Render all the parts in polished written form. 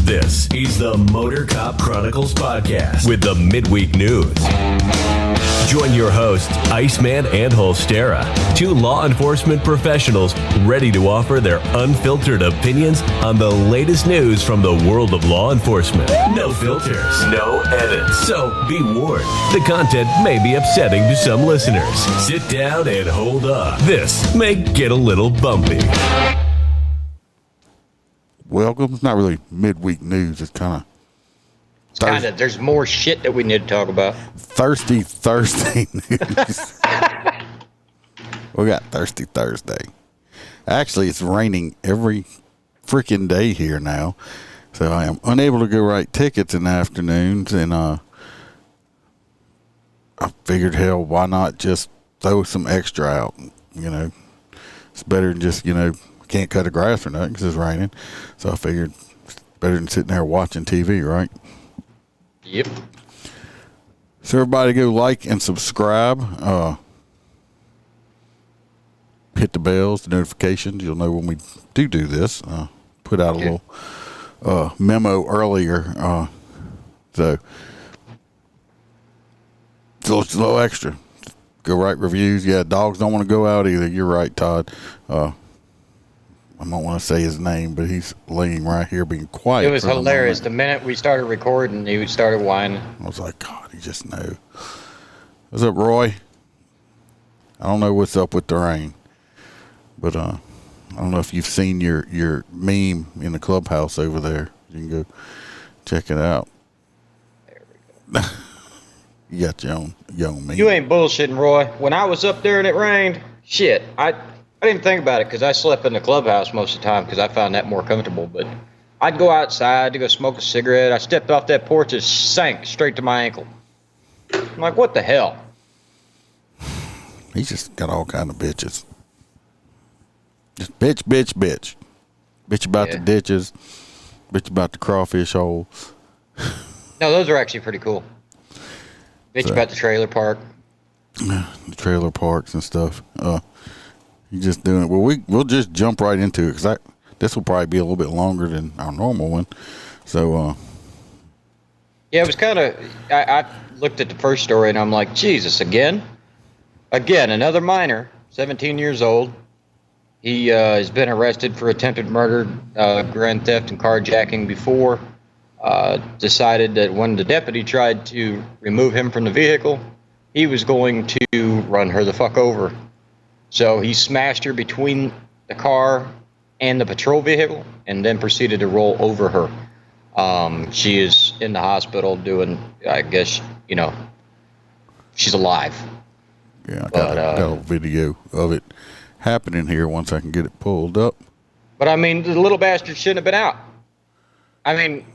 This is the MOTORCOP Chronicles podcast with the midweek news. Join your hosts, Iceman and Holstera, two law enforcement professionals ready to offer their unfiltered opinions on the latest news from the world of law enforcement. No filters, no edits. So be warned, the content may be upsetting to some listeners. Sit down and hold on. This may get a little bumpy. Welcome. It's not really midweek news. It's kind of there's more shit that we need to talk about. Thirsty Thursday news. We got Thirsty Thursday. Actually, it's raining every freaking day here now. So I am unable to go write tickets in the afternoons. And I figured, hell, why not just throw some extra out? You know, it's better than just, can't cut the grass or nothing because it's raining. So I figured it's better than sitting there watching TV, right? Yep. So everybody go like and subscribe. Hit the bells, the notifications. You'll know when we do this. Put out a little memo earlier. So it's a little extra. Go write reviews. Yeah, dogs don't want to go out either. You're right, Todd. I don't want to say his name, but he's laying right here being quiet. It was hilarious. The minute we started recording, he started whining. I was like, God, he just knew. What's up, Roy? I don't know what's up with the rain, but I don't know if you've seen your meme in the clubhouse over there. You can go check it out. There we go. You got your own meme. You ain't bullshitting, Roy. When I was up there and it rained, shit, I didn't think about it because I slept in the clubhouse most of the time because I found that more comfortable. But I'd go outside to go smoke a cigarette. I stepped off that porch, it sank straight to my ankle. I'm like, what the hell? He's just got all kind of bitches. Just bitch. Bitch about the ditches. Bitch about the crawfish holes. No, those are actually pretty cool. Bitch about the trailer park. The trailer parks and stuff. You just doing it. Well, we'll just jump right into it because this will probably be a little bit longer than our normal one. So, yeah, it was kind of. I looked at the first story and I'm like, Jesus, again, another minor, 17 years old. He has been arrested for attempted murder, grand theft, and carjacking before. Decided that when the deputy tried to remove him from the vehicle, he was going to run her the fuck over. So he smashed her between the car and the patrol vehicle and then proceeded to roll over her. She is in the hospital doing, I guess, she's alive. Yeah, I got a video of it happening here once I can get it pulled up. But, I mean, the little bastard shouldn't have been out. I mean,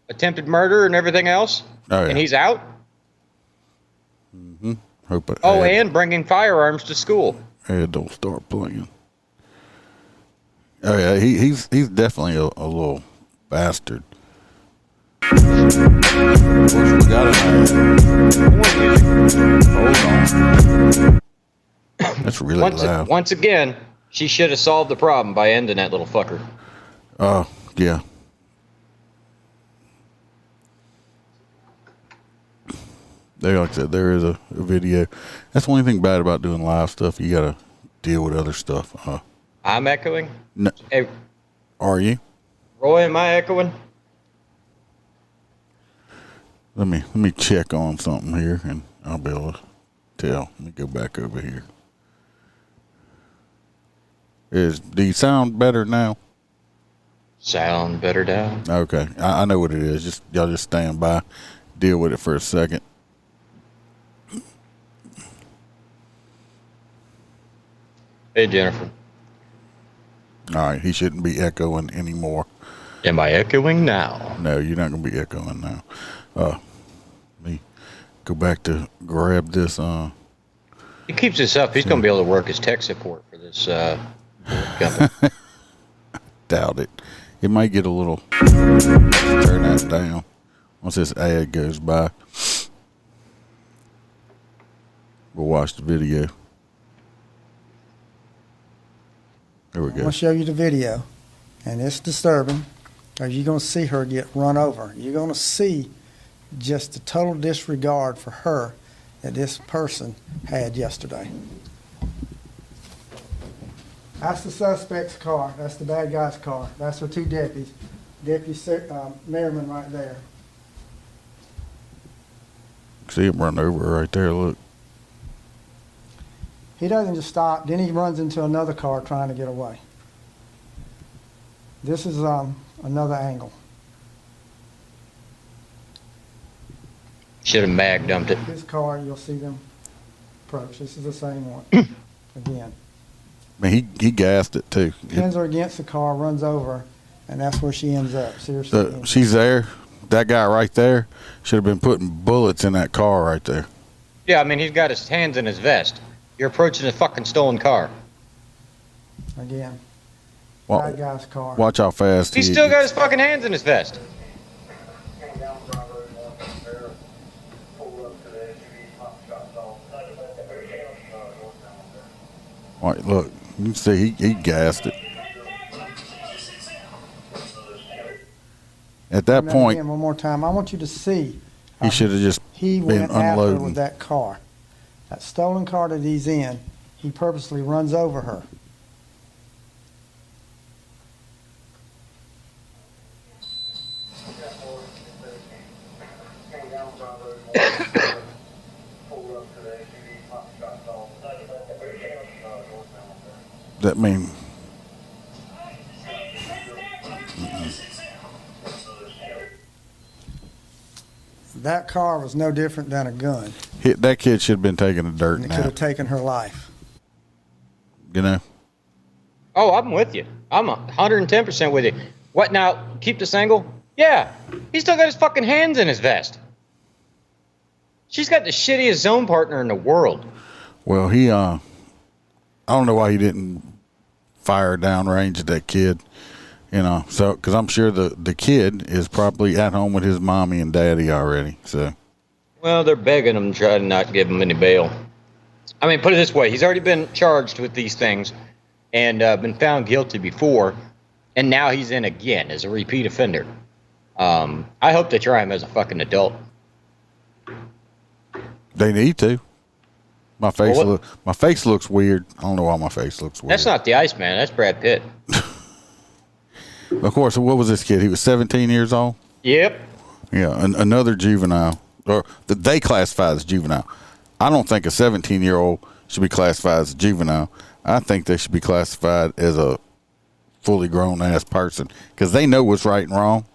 attempted murder and everything else. Oh, yeah. And he's out. Mm-hmm. And bringing firearms to school. Don't start playing. Oh yeah, he's definitely a little bastard. Of course, we got Hold on. That's really loud. Once again, she should have solved the problem by ending that little fucker. Yeah. Like I said, there is a video. That's the only thing bad about doing live stuff. You got to deal with other stuff. I'm echoing? No. Hey, are you? Roy, am I echoing? Let me check on something here, and I'll be able to tell. Let me go back over here. Do you sound better now? Sound better down. Okay. I know what it is. Y'all just stand by. Deal with it for a second. Hey, Jennifer. All right, he shouldn't be echoing anymore. Am I echoing now? No, you're not going to be echoing now. Let me go back to grab this. He keeps this up. He's going to be able to work his tech support for this company. Doubt it. It might get a little. Turn that down once this ad goes by. We'll watch the video. There we go. I'm going to show you the video, and it's disturbing. or you're going to see her get run over. You're going to see just the total disregard for her that this person had yesterday. That's the suspect's car. That's the bad guy's car. That's with two deputies. Deputy Merriman right there. See him run over right there, look. He doesn't just stop, then he runs into another car trying to get away. This is another angle. Should have mag dumped it. His car, you'll see them approach. This is the same one. Again. I mean, he gassed it too. Pins her against the car, runs over, and that's where she ends up. Seriously. She's there. That guy right there should have been putting bullets in that car right there. Yeah, I mean, he's got his hands in his vest. You're approaching a fucking stolen car. Again. Bad guy's car. Watch how fast He's still got his fucking hands in his vest. All right, look, you can see he gassed it. At that point, again, one more time, I want you to see. He should have just he been went after unloading with that car. That stolen car that he's in, he purposely runs over her. That mean. That car was no different than a gun. That kid should have been taking a dirt And it nap. could have taken her life. You know? Oh, I'm with you. I'm 110% with you. What now? Keep this angle? Yeah. He's still got his fucking hands in his vest. She's got the shittiest zone partner in the world. Well, I don't know why he didn't fire downrange at that kid. You know, so because I'm sure the kid is probably at home with his mommy and daddy already. So, well, they're begging him to try to not give him any bail. I mean, put it this way: he's already been charged with these things and been found guilty before, and now he's in again as a repeat offender. I hope they try him as a fucking adult. They need to. My face looks weird. I don't know why my face looks weird. That's not the Iceman. That's Brad Pitt. Of course, what was this kid? He was 17 years old? Yep. Yeah, another juvenile. Or they classify as juvenile. I don't think a 17-year-old should be classified as a juvenile. I think they should be classified as a fully grown-ass person because they know what's right and wrong.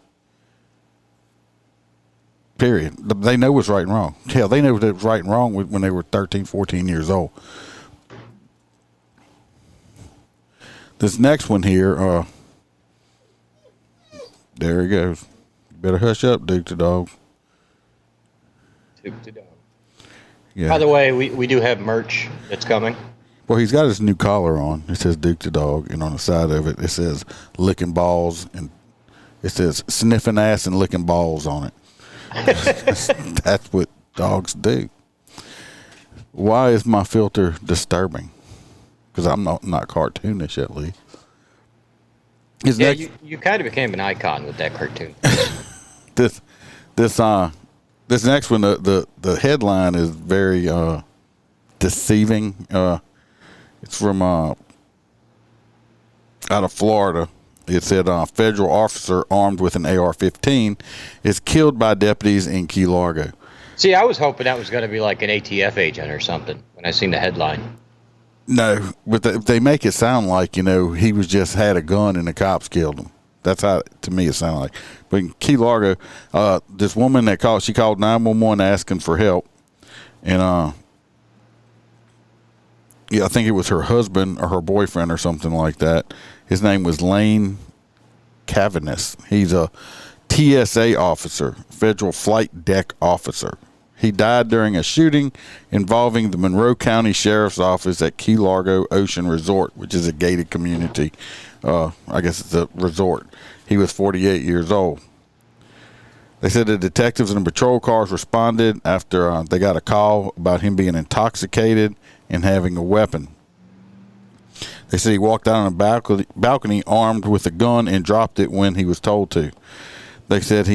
Period. They know what's right and wrong. Hell, they knew what was right and wrong when they were 13, 14 years old. This next one here, there he goes. You better hush up, Duke the dog. Duke the dog. Yeah. By the way, we do have merch that's coming. Well, he's got his new collar on. It says Duke the dog, and on the side of it, it says licking balls, and it says sniffing ass and licking balls on it. That's what dogs do. Why is my filter disturbing? Because I'm not cartoonish, at least. You kind of became an icon with that cartoon. This next one, the headline is very deceiving. It's from out of Florida. It said federal officer armed with an AR-15 is killed by deputies in Key Largo. See, I was hoping that was going to be like an ATF agent or something when I seen the headline. No, but they make it sound like, he was just had a gun and the cops killed him. That's how, to me, it sounded like. But in Key Largo, this woman she called 911 asking for help. And, I think it was her husband or her boyfriend or something like that. His name was Lane Cavanis. He's a TSA officer, federal flight deck officer. He died during a shooting involving the Monroe County Sheriff's Office at Key Largo Ocean Resort, which is a gated community. I guess it's a resort. He was 48 years old. They said the detectives and the patrol cars responded after they got a call about him being intoxicated and having a weapon. They said he walked out on a balcony armed with a gun and dropped it when he was told to. They said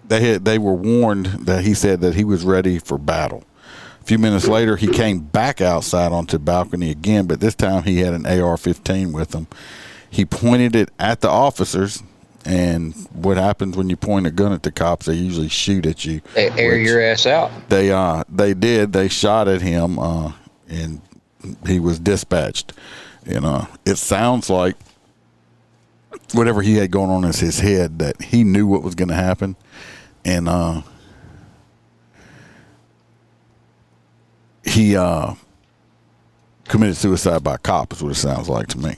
they were warned that he said that he was ready for battle. A few minutes later, he came back outside onto the balcony again, but this time he had an AR-15 with him. He pointed it at the officers, and what happens when you point a gun at the cops? They usually shoot at you. They air your ass out. They did. They shot at him, and he was dispatched. And it sounds like whatever he had going on in his head, that he knew what was going to happen, and he committed suicide by cop is what it sounds like to me.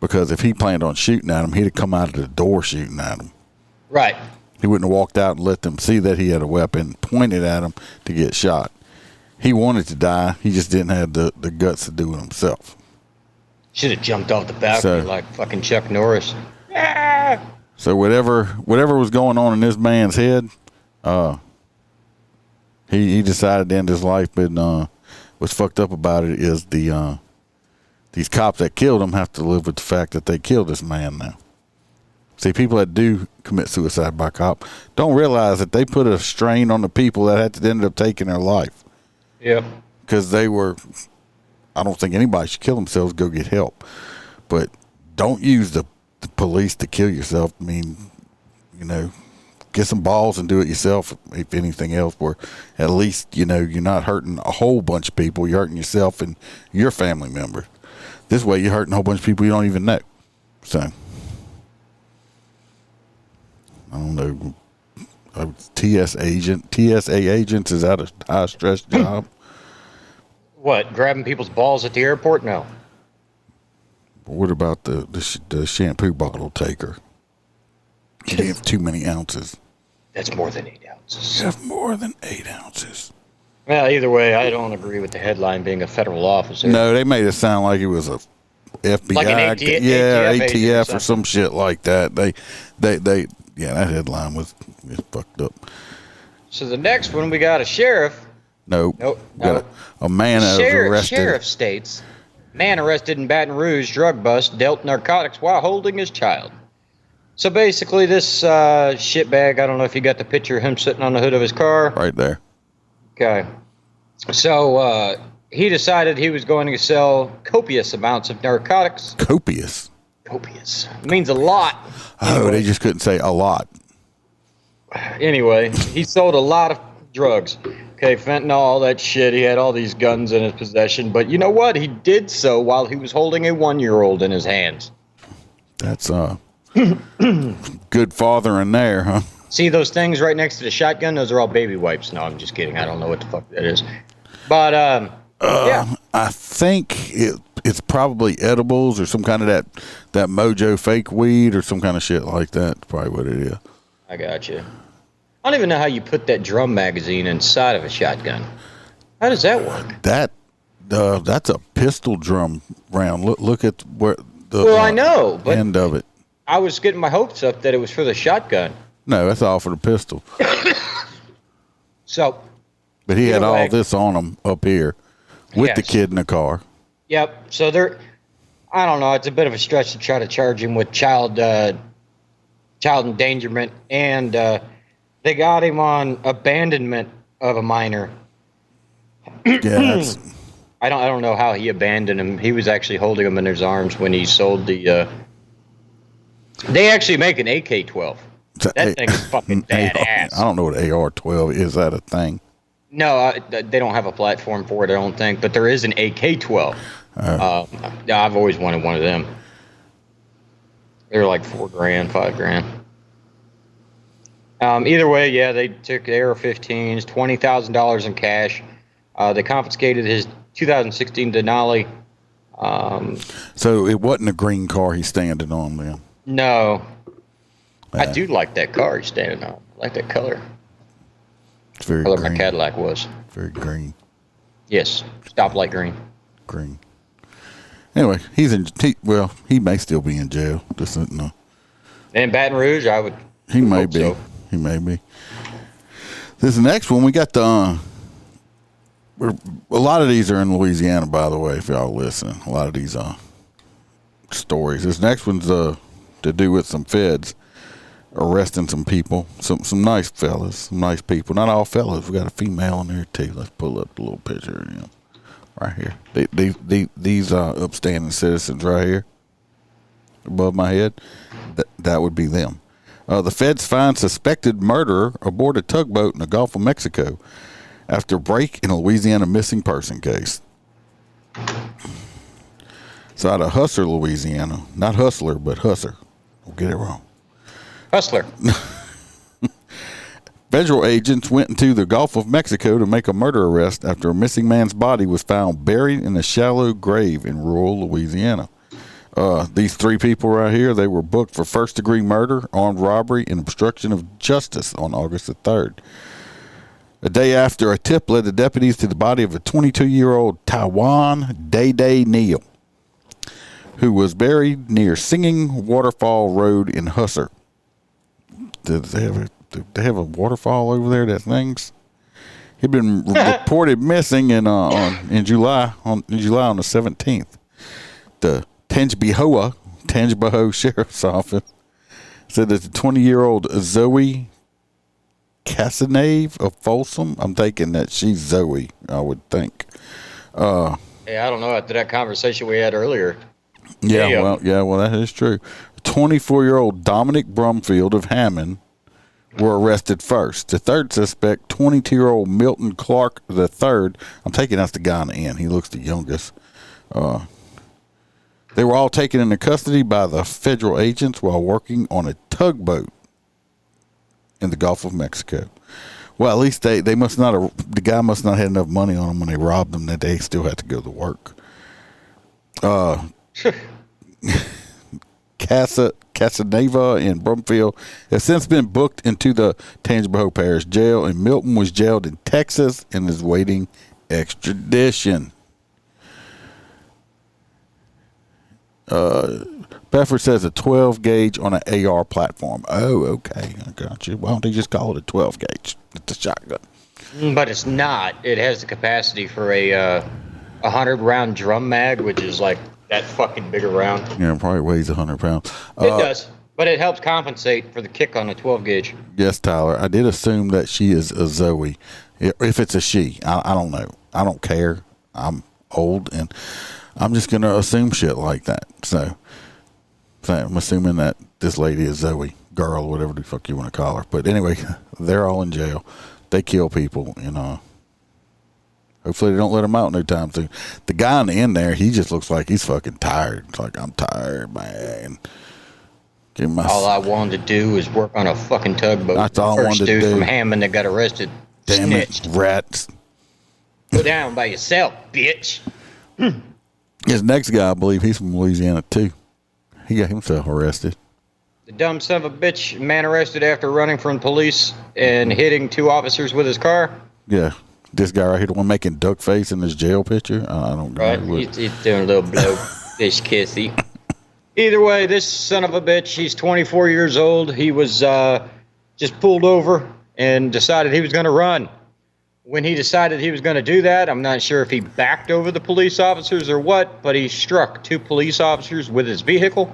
Because if he planned on shooting at him, he'd have come out of the door shooting at him. Right. He wouldn't have walked out and let them see that he had a weapon pointed at him to get shot. He wanted to die. He just didn't have the guts to do it himself. Should have jumped off the balcony like fucking Chuck Norris. So whatever was going on in this man's head, he decided to end his life. But what's fucked up about it is these cops that killed him have to live with the fact that they killed this man now. See, people that do commit suicide by cop don't realize that they put a strain on the people that had to end up taking their life. Yep. Because they were, I don't think anybody should kill themselves, go get help. But don't use the police to kill yourself. I mean, get some balls and do it yourself, if anything else, where at least, you're not hurting a whole bunch of people. You're hurting yourself and your family members. This way, you're hurting a whole bunch of people you don't even know. So, I don't know. A TSA agent, is that a high stress job? What, grabbing people's balls at the airport? No. But what about the shampoo bottle taker? You have too many ounces. That's more than 8 ounces. You have more than 8 ounces. Well, either way, I don't agree with the headline being a federal officer. No, they made it sound like it was a FBI, like an ATF or some shit like that. They that headline was fucked up. So the next one, we got a sheriff. Nope. Nope. We got a man that was arrested. Sheriff states, man arrested in Baton Rouge drug bust, dealt narcotics while holding his child. So basically, this shitbag, I don't know if you got the picture of him sitting on the hood of his car. Right there. Okay. So he decided he was going to sell copious amounts of narcotics. Copious? Copious. It means a lot. Oh, anyway. They just couldn't say a lot. Anyway, he sold a lot of drugs. Okay, fentanyl, all that shit. He had all these guns in his possession. But you know what? He did so while he was holding a 1-year-old in his hands. That's good fathering there, huh? See those things right next to the shotgun? Those are all baby wipes. No, I'm just kidding. I don't know what the fuck that is. But, yeah. I think it's probably edibles or some kind of that Mojo fake weed or some kind of shit like that. That's probably what it is. I got you. I don't even know how you put that drum magazine inside of a shotgun. How does that work? That's a pistol drum round. Look at where the I know, but end of it. I was getting my hopes up that it was for the shotgun. No, that's all for the pistol. So, but he had all this on him up here with the kid in the car. Yep. So I don't know. It's a bit of a stretch to try to charge him with child endangerment, and they got him on abandonment of a minor. Yeah. I don't know how he abandoned him. He was actually holding him in his arms when he sold the. They actually make an AK-12. That thing is fucking badass. I don't know what AR-12 is. That a thing? No, they don't have a platform for it, I don't think. But there is an AK-12. I've always wanted one of them. They're like $4,000, $5,000. Either way, yeah, they took the AR-15s, $20,000 in cash. They confiscated his 2016 Denali. So it wasn't a green car he's standing on, then? No. I do like that car he's standing on. I like that color. It's very color green. My Cadillac was. Very green. Yes. Stoplight green. Green. Anyway, he may still be in jail. Just no. In Baton Rouge, I would. He may be. So. He may be. This next one, we got the A lot of these are in Louisiana, by the way, if y'all listen. A lot of these stories. This next one's to do with some feds arresting some people, some nice fellas, some nice people. Not all fellas. We got a female in there too. Let's pull up the little picture, right here. These upstanding citizens right here, above my head. That would be them. The feds find suspected murderer aboard a tugboat in the Gulf of Mexico after break in a Louisiana missing person case. So out of Hustler, Louisiana, not Hustler, but Hustler. Don't get it wrong. Hustler. Federal agents went into the Gulf of Mexico to make a murder arrest after a missing man's body was found buried in a shallow grave in rural Louisiana. These three people right here, they were booked for first-degree murder, armed robbery, and obstruction of justice on August the 3rd. A day after, a tip led the deputies to the body of a 22-year-old Taiwan Day Neal, who was buried near Singing Waterfall Road in Husser. Do they have a waterfall over there that things? He'd been reported missing in July on the 17th. The Tangipahoa Sheriff's Office said that the 20-year-old Zoe Casanave of Folsom, I'm thinking that she's Zoe, I would think. Yeah, I don't know. After that conversation we had earlier. Well, that is true. 24-year-old Dominic Brumfield of Hammond were arrested first. The third suspect, 22-year-old Milton Clark III, I'm taking that's the guy on the end. He looks the youngest. They were all taken into custody by the federal agents while working on a tugboat in the Gulf of Mexico. Well, at least they must not have, the guy must not have enough money on them when they robbed them that they still had to go to work. Casanova and Brumfield have since been booked into the Tangipahoa Parish Jail, and Milton was jailed in Texas and is waiting extradition. Bedford says a 12 gauge on an AR platform. Oh, okay. I got you. Why don't they just call it a 12 gauge? It's a shotgun. But it's not. It has the capacity for a 100 round drum mag, which is like that fucking bigger round. Yeah, it probably weighs 100 pounds. It does. But it helps compensate for the kick on the 12 gauge. Yes, Tyler. I did assume that she is a Zoe. If it's a she, I don't know. I don't care. I'm old and I'm just going to assume shit like that. So I'm assuming that this lady is Zoe, girl, whatever the fuck you want to call her. But anyway, they're all in jail. They kill people, hopefully they don't let him out no time soon. The guy on the end there, he just looks like he's fucking tired. It's like, I'm tired, man. All I wanted to do is work on a fucking tugboat. That's all I wanted to do. First dude from Hammond that got arrested. Damn snitched. it, rats. Go down by yourself, bitch. His next guy, I believe, he's from Louisiana, too. He got himself arrested. The dumb son of a bitch, man arrested after running from police and hitting two officers with his car. Yeah. This guy right here, the one making duck face in his jail picture. I don't know. Right, he's doing a little blow fish kissy. Either way, this son of a bitch, he's 24 years old. He was just pulled over and decided he was going to run. When he decided he was going to do that, I'm not sure if he backed over the police officers or what, but he struck two police officers with his vehicle.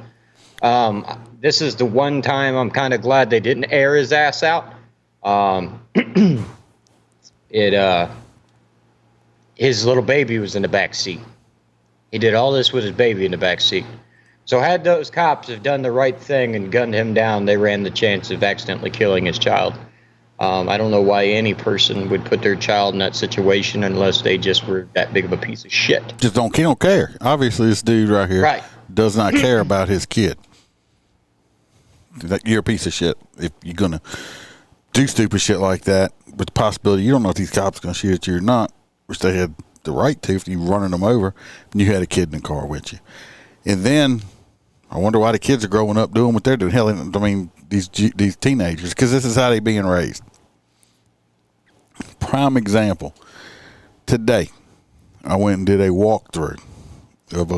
This is the one time I'm kind of glad they didn't air his ass out. His little baby was in the back seat. He did all this with his baby in the back seat. So had those cops have done the right thing and gunned him down, they ran the chance of accidentally killing his child. I don't know why any person would put their child in that situation unless they just were that big of a piece of shit. Just don't care. Obviously, this dude right here does not care about his kid. You're a piece of shit if you're going to do stupid shit like that with the possibility you don't know if these cops are going to shoot at you or not, which they had the right to if you were running them over and you had a kid in the car with you. And then I wonder why the kids are growing up doing what they're doing. Hell, I mean, these teenagers, because this is how they're being raised. Prime example. Today, I went and did a walkthrough of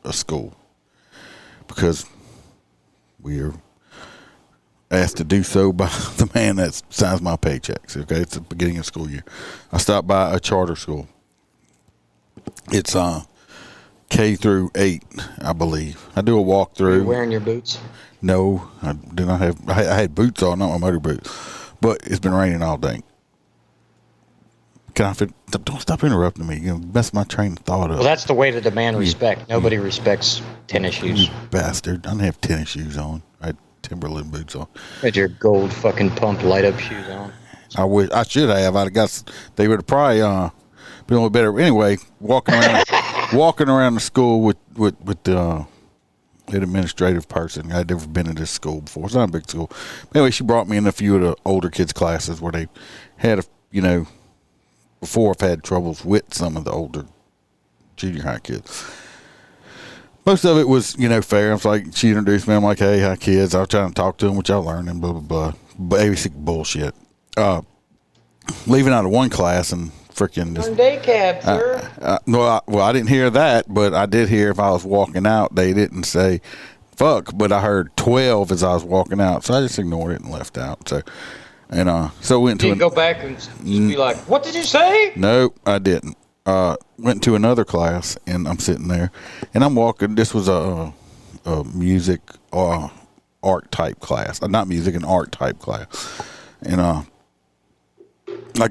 a school because we are asked to do so by the man that signs my paychecks. Okay, it's the beginning of school year. I stopped by a charter school. It's K through 8, I believe. I do a walkthrough. You wearing your boots? No, I do not have. I had boots on, not my motor boots, but it's been raining all day. Don't stop interrupting me. You mess my train of thought up. Well, that's the way to demand respect. Nobody respects tennis shoes. You bastard! I didn't have tennis shoes on. I had Timberland boots on. Had your gold fucking pump light up shoes on. I wish I should have. I'd have got. They would have probably been a little better. Anyway, walking around the school with an administrative person. I'd never been in this school before. It's not a big school. Anyway, she brought me in a few of the older kids' classes where they had before I've had troubles with some of the older junior high kids. Most of it was, fair. I was like, she introduced me. I'm like, hey, hi, kids. I was trying to talk to them, which y'all learning, blah, blah, blah. Basic bullshit. Leaving out of one class and freaking just. Day cab, sir. Well, I didn't hear that, but I did hear if I was walking out, they didn't say fuck, but I heard 12 as I was walking out. So I just ignored it and left out. So went to. You go back and just be like, what did you say? Nope, I didn't. Went to another class, and I'm sitting there, and I'm walking. This was a music art type class. Not music, an art type class. And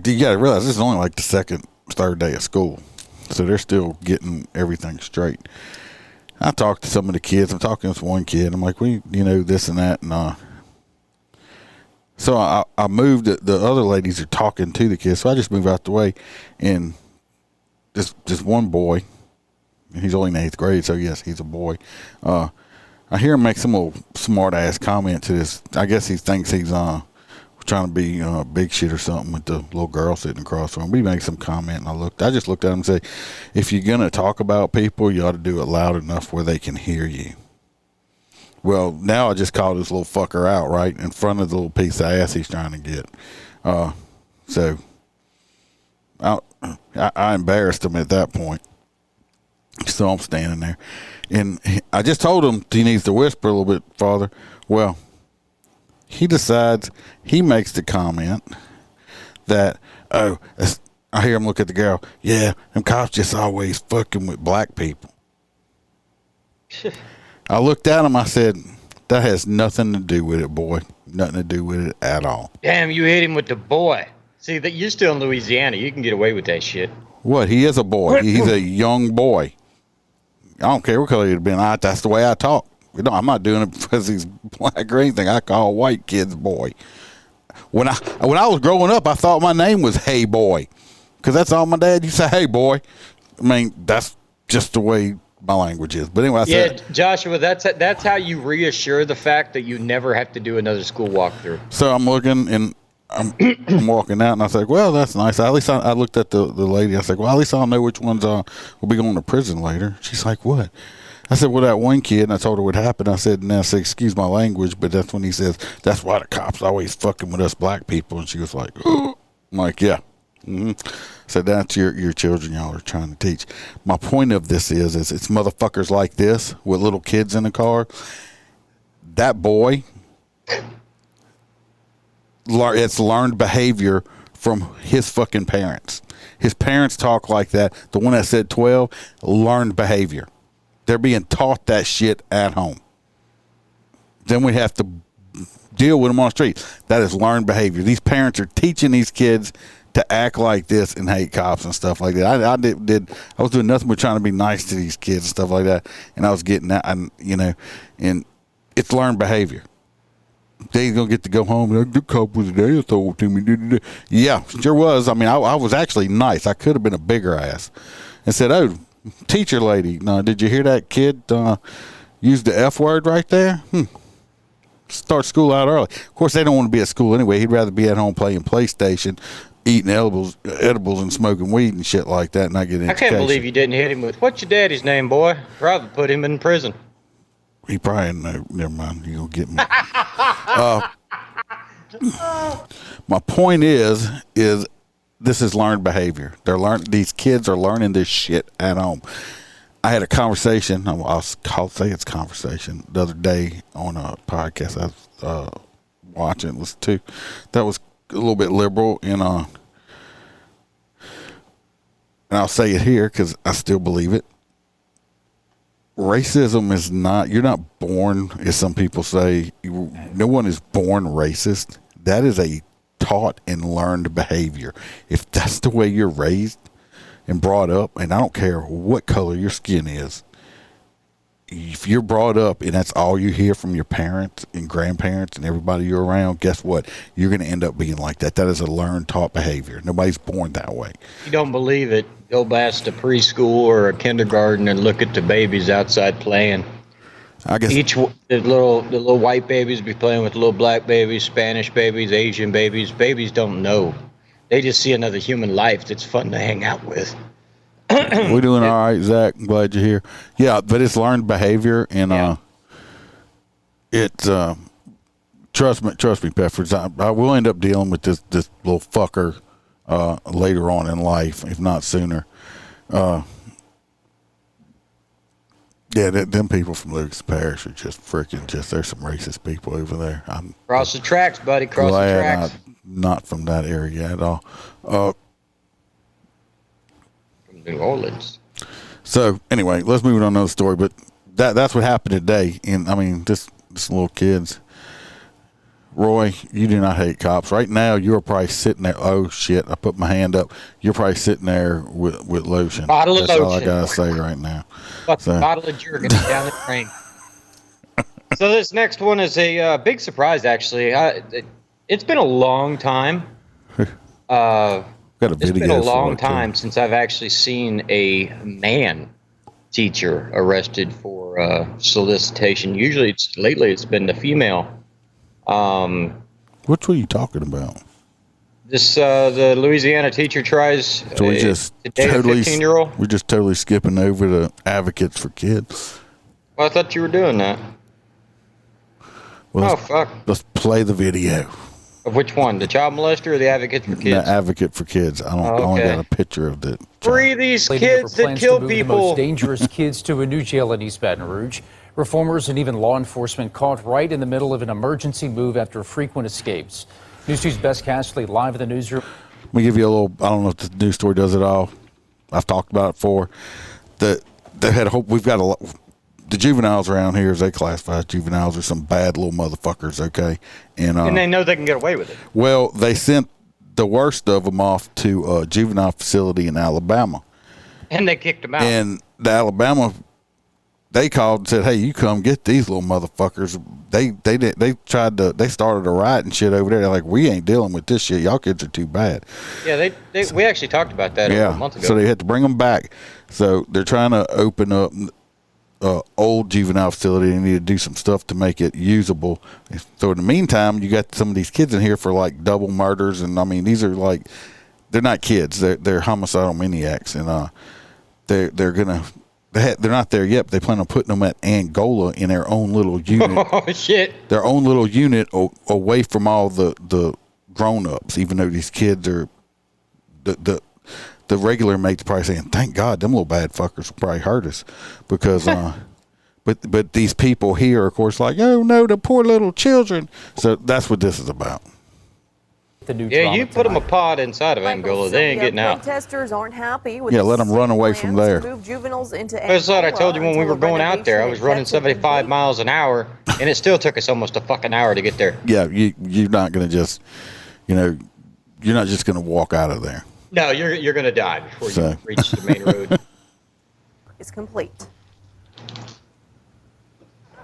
you gotta realize this is only like the third day of school, so they're still getting everything straight. I talked to some of the kids. I'm talking to this one kid. I'm like, this and that, and so I moved. The other ladies are talking to the kids, so I just moved out the way, and just one boy, and he's only in 8th grade, so yes, he's a boy. I hear him make some little smart ass comment to this. I guess he thinks he's trying to be big shit or something with the little girl sitting across from him. He makes some comment, and I just looked at him and said, if you're gonna talk about people, you ought to do it loud enough where they can hear you. Well, now I just called this little fucker out right in front of the little piece of ass he's trying to get. So I embarrassed him at that point. So I'm standing there, and I just told him he needs to whisper a little bit farther. Well, he decides, he makes the comment that, I hear him look at the girl. Yeah, them cops just always fucking with black people. I looked at him. I said, that has nothing to do with it, boy. Nothing to do with it at all. Damn, you hit him with the boy. See, that you're still in Louisiana. You can get away with that shit. What? He is a boy. He's a young boy. I don't care what color he'd been. That's the way I talk. I'm not doing it because he's black or anything. I call white kids boy. When I was growing up, I thought my name was Hey Boy, because that's all my dad used to say. Hey Boy. I mean, that's just the way my language is. But anyway, I said, Joshua, that's how you reassure the fact that you never have to do another school walkthrough. So I'm looking, and I'm walking out, and I said, well, that's nice. At least I looked at the lady. I said, well, at least I'll know which ones will be going to prison later. She's like, what? I said, well, that one kid, and I told her what happened. I said, excuse my language, but that's when he says, that's why the cops always fucking with us black people. And she was like, oh. I'm like, yeah. Mm-hmm. So that's your children y'all are trying to teach. My point of this is it's motherfuckers like this with little kids in the car. That boy, it's learned behavior from his fucking parents. His parents talk like that. The one that said 12, learned behavior. They're being taught that shit at home. Then we have to deal with them on the street. That is learned behavior. These parents are teaching these kids to act like this and hate cops and stuff like that. I was doing nothing but trying to be nice to these kids and stuff like that, and I was getting that, and it's learned behavior. They ain't gonna get to go home and the cop was there. I told me, yeah, sure was. I mean, I was actually nice. I could have been a bigger ass and said, "Oh, teacher lady, no, did you hear that kid use the F word right there? Start school out early." Of course, they don't want to be at school anyway. He'd rather be at home playing PlayStation, eating edibles and smoking weed and shit like that, and not getting. I can't believe you didn't hit him with, "What's your daddy's name, boy?" Rather put him in prison. He probably never mind. You gonna get me. My point is this is learned behavior. These kids are learning this shit at home. I had a conversation. I'll say it's conversation the other day on a podcast I was watching. Listened to that was a little bit liberal, and and I'll say it here because I still believe it. Racism is not, you're not born, as some people say, no one is born racist. That is a taught and learned behavior. If that's the way you're raised and brought up, and I don't care what color your skin is, if you're brought up and that's all you hear from your parents and grandparents and everybody you're around, guess what? You're going to end up being like that. That is a learned, taught behavior. Nobody's born that way. You don't believe it, go back to preschool or a kindergarten and look at the babies outside playing. I guess the little white babies be playing with little black babies, Spanish babies, Asian babies. Babies don't know. They just see another human life that's fun to hang out with. we're doing all right, Zach. I'm glad you're here. Yeah, but it's learned behavior, and it's trust me, Peffers. I will end up dealing with this little fucker later on in life, if not sooner. Yeah, them people from Lucas Parish are just freaking there's some racist people over there. I'm cross the tracks, buddy. Cross the tracks. Not from that area at all. From New Orleans. So anyway, let's move on to another story. But that's what happened today. And I mean, this little kids. Roy, you do not hate cops. Right now, you're probably sitting there. Oh shit! I put my hand up. You're probably sitting there with lotion. Bottle of That's lotion. all I gotta say right now. Bottle of jerkin down the drain. So this next one is a big surprise, actually. It's been a long time. Got a video. It's been a long time since I've actually seen a man teacher arrested for solicitation. Usually, lately it's been the female. Which were you talking about? This the Louisiana teacher tries So we just to date a 15-year-old. We're just totally skipping over the advocates for kids. Well, I thought you were doing that. Well, fuck. Let's play the video. Of which one? The child molester or the advocate for kids? The advocate for kids. I only got a picture of the Free these kids that kill people. The most dangerous kids to a new jail in East Baton Rouge. Reformers and even law enforcement caught right in the middle of an emergency move after frequent escapes. News 2's Bess Cashley live in the newsroom. Let me give you a little, I don't know if the news story does it all. I've talked about it before. We've got a lot. The juveniles around here, as they classify juveniles, are some bad little motherfuckers, okay? And they know they can get away with it. Well, they sent the worst of them off to a juvenile facility in Alabama. And they kicked them out. And the Alabama, they called and said, hey, you come get these little motherfuckers. They started a riot and shit over there. They're like, we ain't dealing with this shit. Y'all kids are too bad. Yeah, we actually talked about that a month ago. So they had to bring them back. So they're trying to open up old juvenile facility. They need to do some stuff to make it usable. So in the meantime, you got some of these kids in here for like double murders, and I mean these are like, they're not kids, they're homicidal maniacs, and they're not there yet, but they plan on putting them at Angola in their own little unit. Oh shit! Their own little unit away from all the grown-ups, even though these kids are the regular mates probably saying, thank God, them little bad fuckers will probably hurt us, because but these people here are, of course, like, oh no, the poor little children. So that's what this is about. You put them a pod inside of Angola, they ain't getting out. Protesters aren't happy with let them run away from there. move juveniles into That's what I told you when we were going out there. I was running 75 miles an hour, and it still took us almost a fucking hour to get there. Yeah, you're not going to just, you're not just going to walk out of there. No, you're going to die before you reach the main road. It's complete.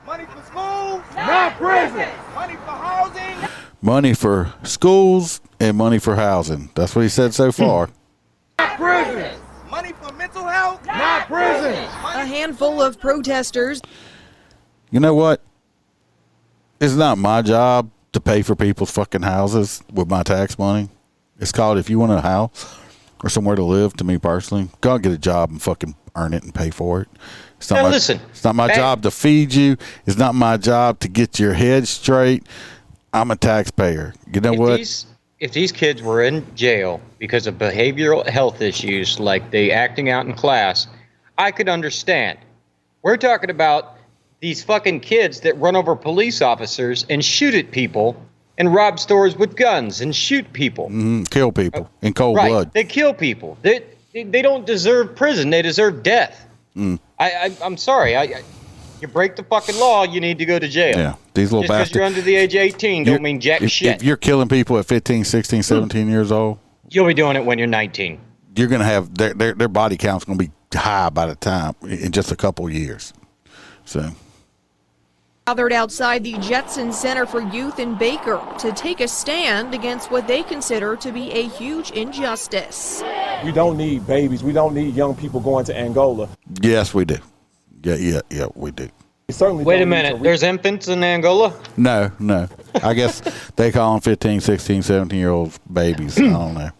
Money for schools, not prison. Money for housing. Money for schools and money for housing. That's what he said so far. Not prison. Money for mental health, not prison. A handful of protesters. You know what? It's not my job to pay for people's fucking houses with my tax money. It's called, if you want a house or somewhere to live, to me personally, go and get a job and fucking earn it and pay for it. It's not it's not my job to feed you. It's not my job to get your head straight. I'm a taxpayer. You know what? If these kids were in jail because of behavioral health issues, like they acting out in class, I could understand. We're talking about these fucking kids that run over police officers and shoot at people and rob stores with guns and shoot people. Kill people in cold blood. They kill people. they don't deserve prison. They deserve death. I'm sorry. You break the fucking law, you need to go to jail. Yeah, these little Just because bastards. you're under the age of 18 don't mean jack shit. If you're killing people at 15, 16, 17 years old, You'll be doing it when you're 19. you're going to have their body count's going to be high by the time in just a couple of years. So Gathered outside the Jetson Center for Youth in Baker to take a stand against what they consider to be a huge injustice. We don't need babies. We don't need young people going to Angola. yes, we do. Yeah, we do. We certainly Wait a don't need minute. to There's infants in Angola? No. I guess they call them 15, 16, 17-year-old babies. I don't know.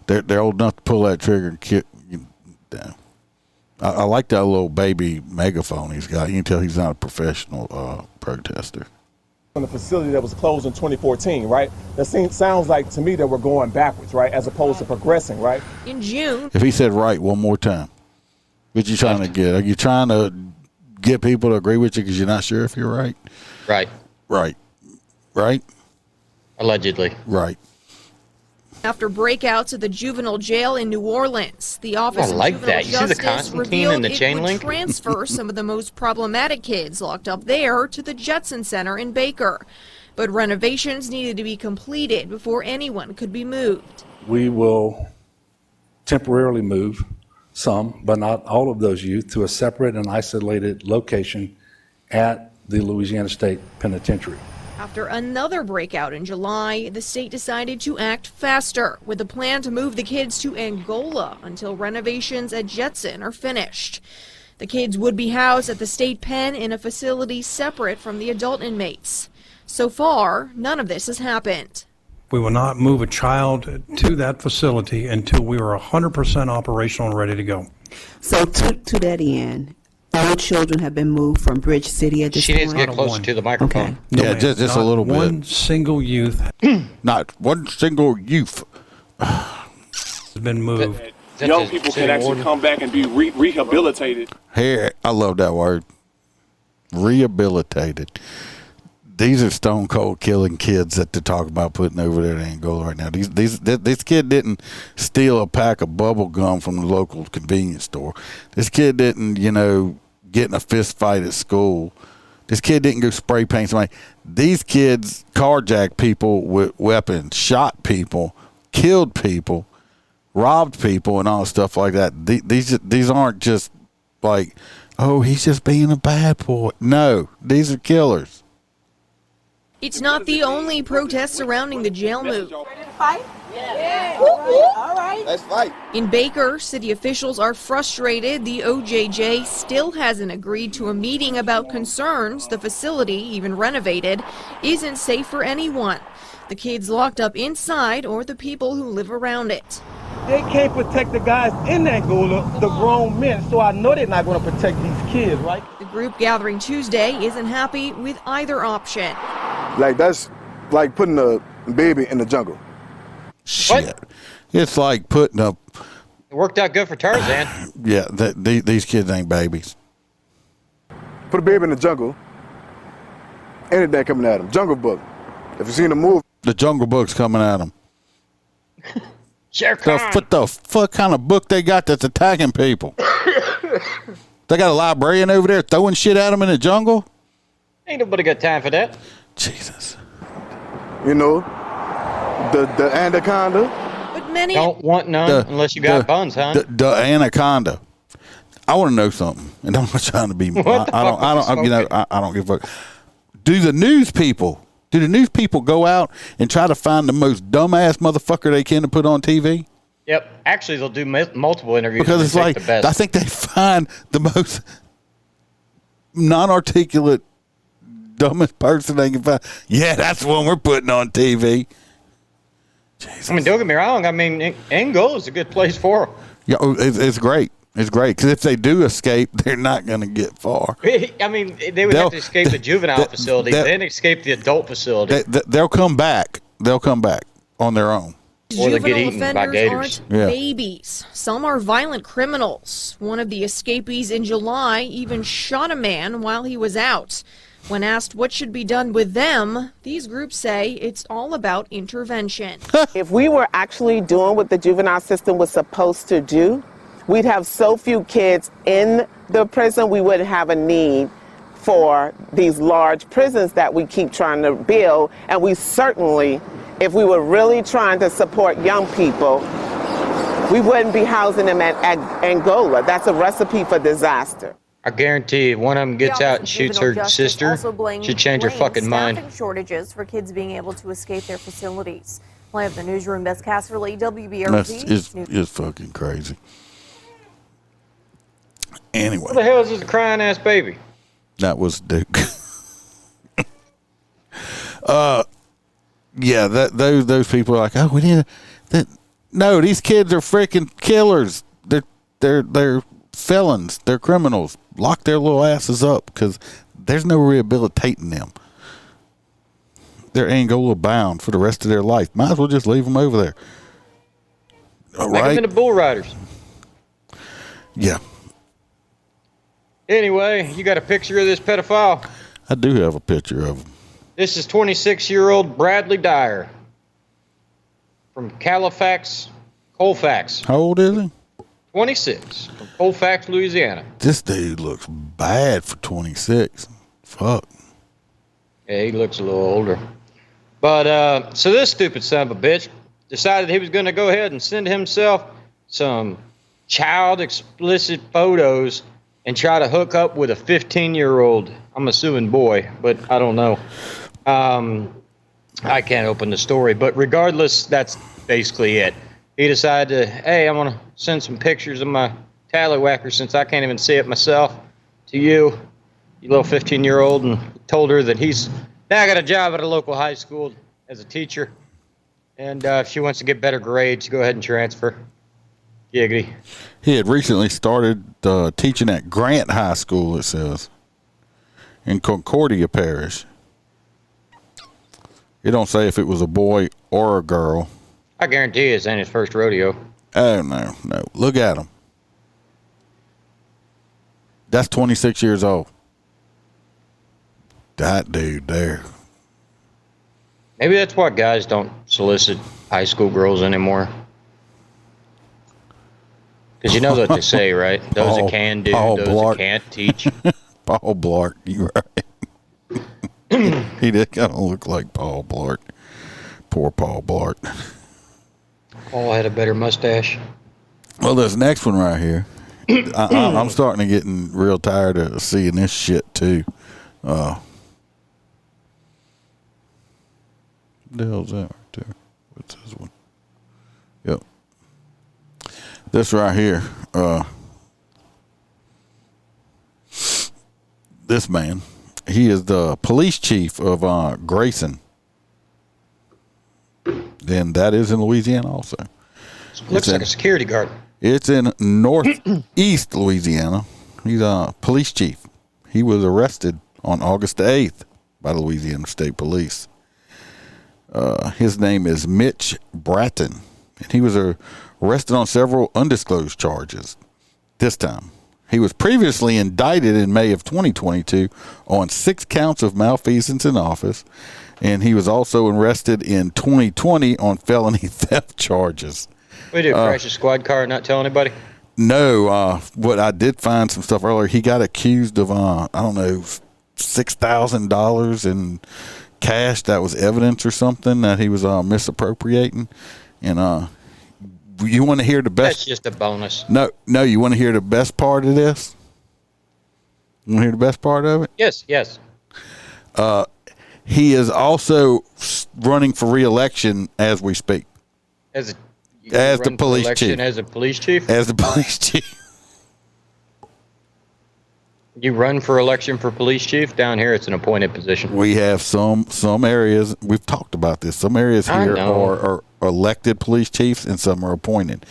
They're old enough to pull that trigger and kill. I like that little baby megaphone he's got. You can tell he's not a professional protester. In the facility that was closed in 2014, right? That sounds like to me that we're going backwards, right? As opposed to progressing, right? In June, If he said right one more time, what you trying to get? Are you trying to get people to agree with you because you're not sure if you're right? Right. Right. Allegedly. Right. after breakouts at the juvenile jail in New Orleans, the Office of like Juvenile that. You see the Justice Constantine revealed and the it chain would link? transfer some of the most problematic kids locked up there to the Jetson Center in Baker. But renovations needed to be completed before anyone could be moved. We will temporarily move some, but not all of those youth, to a separate and isolated location at the Louisiana State Penitentiary. After another breakout in July, the state decided to act faster with a plan to move the kids to Angola until renovations at Jetson are finished. The kids would be housed at the state pen in a facility separate from the adult inmates. So far, none of this has happened. We will not move a child to that facility until we are 100% operational and ready to go. So to that end, all children have been moved from Bridge City at this She point? needs to get closer to the microphone. Okay. Yeah, ma'am, just a not little bit. One single youth Not one single youth. has been moved. Young people can actually come back and be rehabilitated. Here, I love that word. Rehabilitated. These are stone cold killing kids that they're talking about putting over there in Angola right now. This kid didn't steal a pack of bubble gum from the local convenience store. This kid didn't, get in a fist fight at school. This kid didn't go spray paint somebody. These kids carjacked people with weapons, shot people, killed people, robbed people, and all stuff like that. These aren't just like, oh, he's just being a bad boy. No, these are killers. It's not the only protest surrounding the jail move. Let's fight. In Baker, city officials are frustrated the OJJ still hasn't agreed to a meeting about concerns the facility, even renovated, isn't safe for anyone. The kids locked up inside or the people who live around it. They can't protect the guys in Angola, the grown men, so I know they're not going to protect these kids, right? The group gathering Tuesday isn't happy with either option. Like, that's like putting a baby in the jungle. Shit. What? It's like putting up. It worked out good for Tarzan. Yeah, these kids ain't babies. Put a baby in the jungle. Anything coming at him. Jungle Book. If you've seen the movie. The Jungle Book's coming at them. Shere Khan. What the fuck kind of book they got that's attacking people? They got a librarian over there throwing shit at them in the jungle? Ain't nobody got time for that. Jesus. The anaconda. But many don't want none unless you got buns, huh? The anaconda. I want to know something, and I'm not trying to be. I don't give a fuck. Do the news people go out and try to find the most dumbass motherfucker they can to put on TV? Yep. Actually, they'll do multiple interviews because it's like the best. I think they find the most non-articulate, dumbest person they can find. Yeah, that's the one we're putting on TV. Jesus. I mean, don't get me wrong. I mean, Angola is a good place for them. Yeah, it's great. It's great because if they do escape, they're not going to get far. I mean, they would have to escape the juvenile facility, then escape the adult facility. They'll come back. They'll come back on their own. Or they get juvenile eaten by offenders gators. aren't babies. Some are violent criminals. One of the escapees in July even shot a man while he was out. When asked what should be done with them, these groups say it's all about intervention. If we were actually doing what the juvenile system was supposed to do, we'd have so few kids in the prison, we wouldn't have a need for these large prisons that we keep trying to build. And we certainly, if we were really trying to support young people, we wouldn't be housing them at Angola. That's a recipe for disaster. I guarantee if one of them gets out and shoots her sister, she'd change her fucking mind. Staffing shortages for kids being able to escape their facilities. Live at the newsroom, Beth Casserly, WBRZ. It's fucking crazy. Anyway. What the hell is this crying ass baby? That was Duke. Yeah, those people are like, oh, we need that. No, these kids are freaking killers. They're felons. They're criminals. Lock their little asses up because there's no rehabilitating them. They're Angola bound for the rest of their life. Might as well just leave them over there. All Make right. them into bull riders. Yeah. Anyway, you got a picture of this pedophile? I do have a picture of him. This is 26-year-old Bradley Dyer from Colfax. How old is he? 26, from Colfax, Louisiana. This dude looks bad for 26. Fuck. Yeah, he looks a little older. But, so this stupid son of a bitch decided he was going to go ahead and send himself some child explicit photos and try to hook up with a 15-year-old, I'm assuming boy, but I don't know. I can't open the story, but regardless, that's basically it. He decided to, hey, I want to send some pictures of my tallywhacker since I can't even see it myself to you little 15-year-old, and told her that he's now got a job at a local high school as a teacher, and if she wants to get better grades, go ahead and transfer. Giggity. He had recently started teaching at Grant High School, it says, in Concordia Parish. It don't say if it was a boy or a girl. I guarantee it's ain't his first rodeo. Oh, no. Look at him. That's 26 years old. That dude there. Maybe that's why guys don't solicit high school girls anymore. Because you know what they say, right? Those that can do, those that can't teach. Paul Blart, you right. He did kind of look like Paul Blart. Poor Paul Blart. Paul had a better mustache. Well, this next one right here, I'm starting to getting real tired of seeing this shit too. What the hell's that right there? What's this one? Yep. This right here, this man, he is the police chief of Grayson. And that is in Louisiana also. Looks like a security guard. It's in northeast Louisiana. He's a police chief. He was arrested on August 8th by the Louisiana State Police. His name is Mitch Bratton, and he was arrested on several undisclosed charges this time. He was previously indicted in May of 2022 on 6 counts of malfeasance in office, and he was also arrested in 2020 on felony theft charges. We did crash a squad car and not tell anybody? No, what I did find some stuff earlier. He got accused of, I don't know, $6,000 in cash that was evidence or something that he was misappropriating. And you want to hear the best? That's just a bonus. No, you want to hear the best part of this? You want to hear the best part of it? Yes. He is also running for re-election as we speak. As the police chief. As a police chief? As the police chief. You run for election for police chief? Down here, it's an appointed position. We have some areas, we've talked about this, some areas here are elected police chiefs and some are appointed.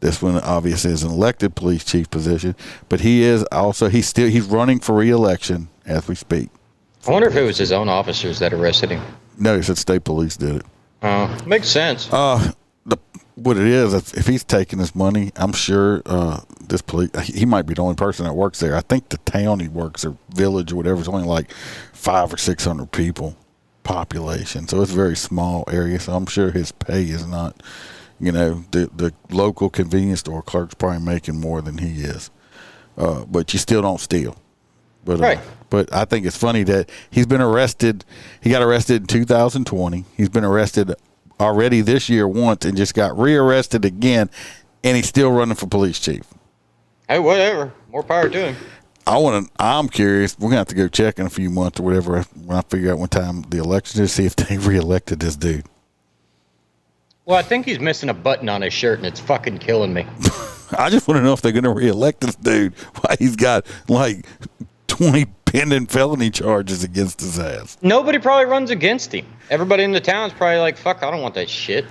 This one obviously is an elected police chief position, but he is also, he's running for re-election as we speak. I wonder if it was his own officers that arrested him. No, he said state police did it. Makes sense. What it is, if he's taking his money, I'm sure this police, he might be the only person that works there. I think the town he works, or village or whatever, is only like 500 or 600 people population. So it's a very small area. So I'm sure his pay is not, the local convenience store clerk's probably making more than he is. But you still don't steal. But, right. But I think it's funny that he's been arrested. He got arrested in 2020. He's been arrested already this year once and just got rearrested again, and he's still running for police chief. Hey, whatever. More power to him. I'm curious. We're gonna have to go check in a few months or whatever when I figure out what time the election is, see if they reelected this dude. Well, I think he's missing a button on his shirt, and it's fucking killing me. I just want to know if they're gonna reelect this dude. Why he's got like 20 pending felony charges against his ass. Nobody probably runs against him. Everybody in the town's probably like, fuck, I don't want that shit.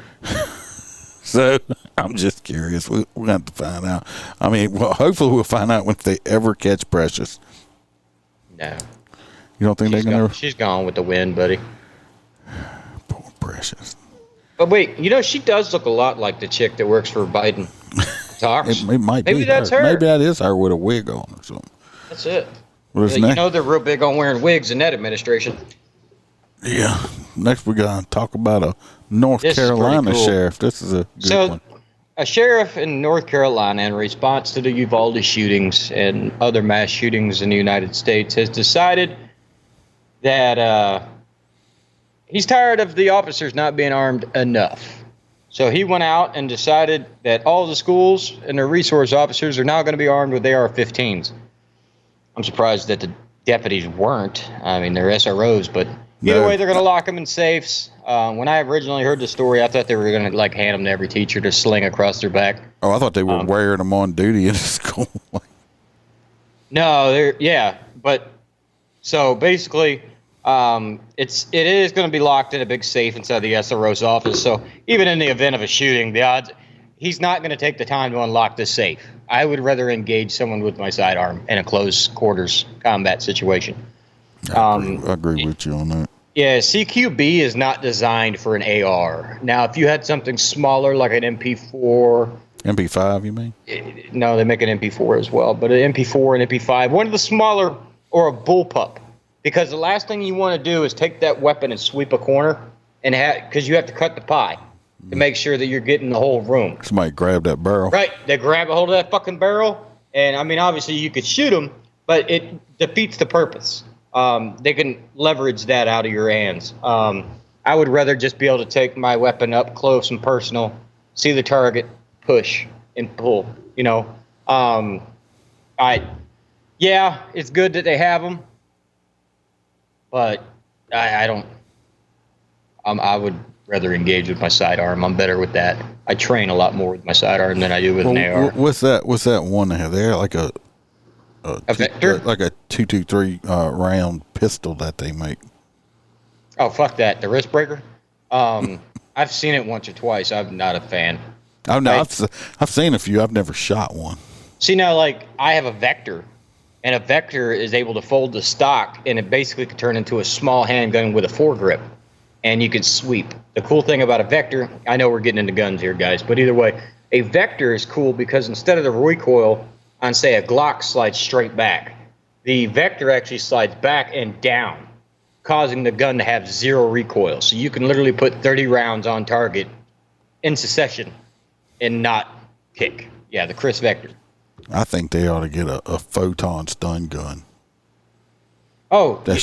So I'm just curious. We're going to have to find out. I mean, well, hopefully we'll find out if they ever catch Precious. No. You don't think they're going to? She's gone with the wind, buddy. Poor Precious. But wait, she does look a lot like the chick that works for Biden. It might Maybe be that's her. Maybe that is her with a wig on or something. That's it. What is next? They're real big on wearing wigs in that administration. Yeah. Next we got to talk about a North Carolina sheriff. This is a good one. A sheriff in North Carolina, in response to the Uvalde shootings and other mass shootings in the United States, has decided that he's tired of the officers not being armed enough. So he went out and decided that all the schools and their resource officers are now going to be armed with AR-15s. I'm surprised that the deputies weren't. I mean, they're SROs, but either way, they're going to lock them in safes. When I originally heard the story, I thought they were going to hand them to every teacher to sling across their back. Oh, I thought they were wearing them on duty in school. No, but so basically, it is going to be locked in a big safe inside the SRO's office. So even in the event of a shooting, the odds he's not going to take the time to unlock the safe. I would rather engage someone with my sidearm in a close quarters combat situation. I agree with you on that. Yeah, CQB is not designed for an AR. Now, if you had something smaller like an MP4... MP5, you mean? No, they make an MP4 as well, but an MP4 and MP5, one of the smaller, or a bullpup. Because the last thing you want to do is take that weapon and sweep a corner, and because you have to cut the pie to make sure that you're getting the whole room. Somebody grab that barrel. Right, they grab a hold of that fucking barrel, and I mean, obviously you could shoot them, but it defeats the purpose. They can leverage that out of your hands. I would rather just be able to take my weapon up close and personal, see the target, push and pull. It's good that they have them, but I don't. I would rather engage with my sidearm. I'm better with that. I train a lot more with my sidearm than I do with an AR. What's that one they have there? Like a Vector? Like a 223 round pistol that they make. Oh, fuck that. The wrist breaker? I've seen it once or twice. I'm not a fan. Oh, no. I've seen a few. I've never shot one. See, now, I have a Vector, and a Vector is able to fold the stock, and it basically could turn into a small handgun with a foregrip, and you could sweep. The cool thing about a Vector, I know we're getting into guns here, guys, but either way, a Vector is cool because instead of the recoil on, say, a Glock slides straight back, the Vector actually slides back and down, causing the gun to have zero recoil. So you can literally put 30 rounds on target in succession and not kick. Yeah, the Chris Vector. I think they ought to get a photon stun gun. Oh, they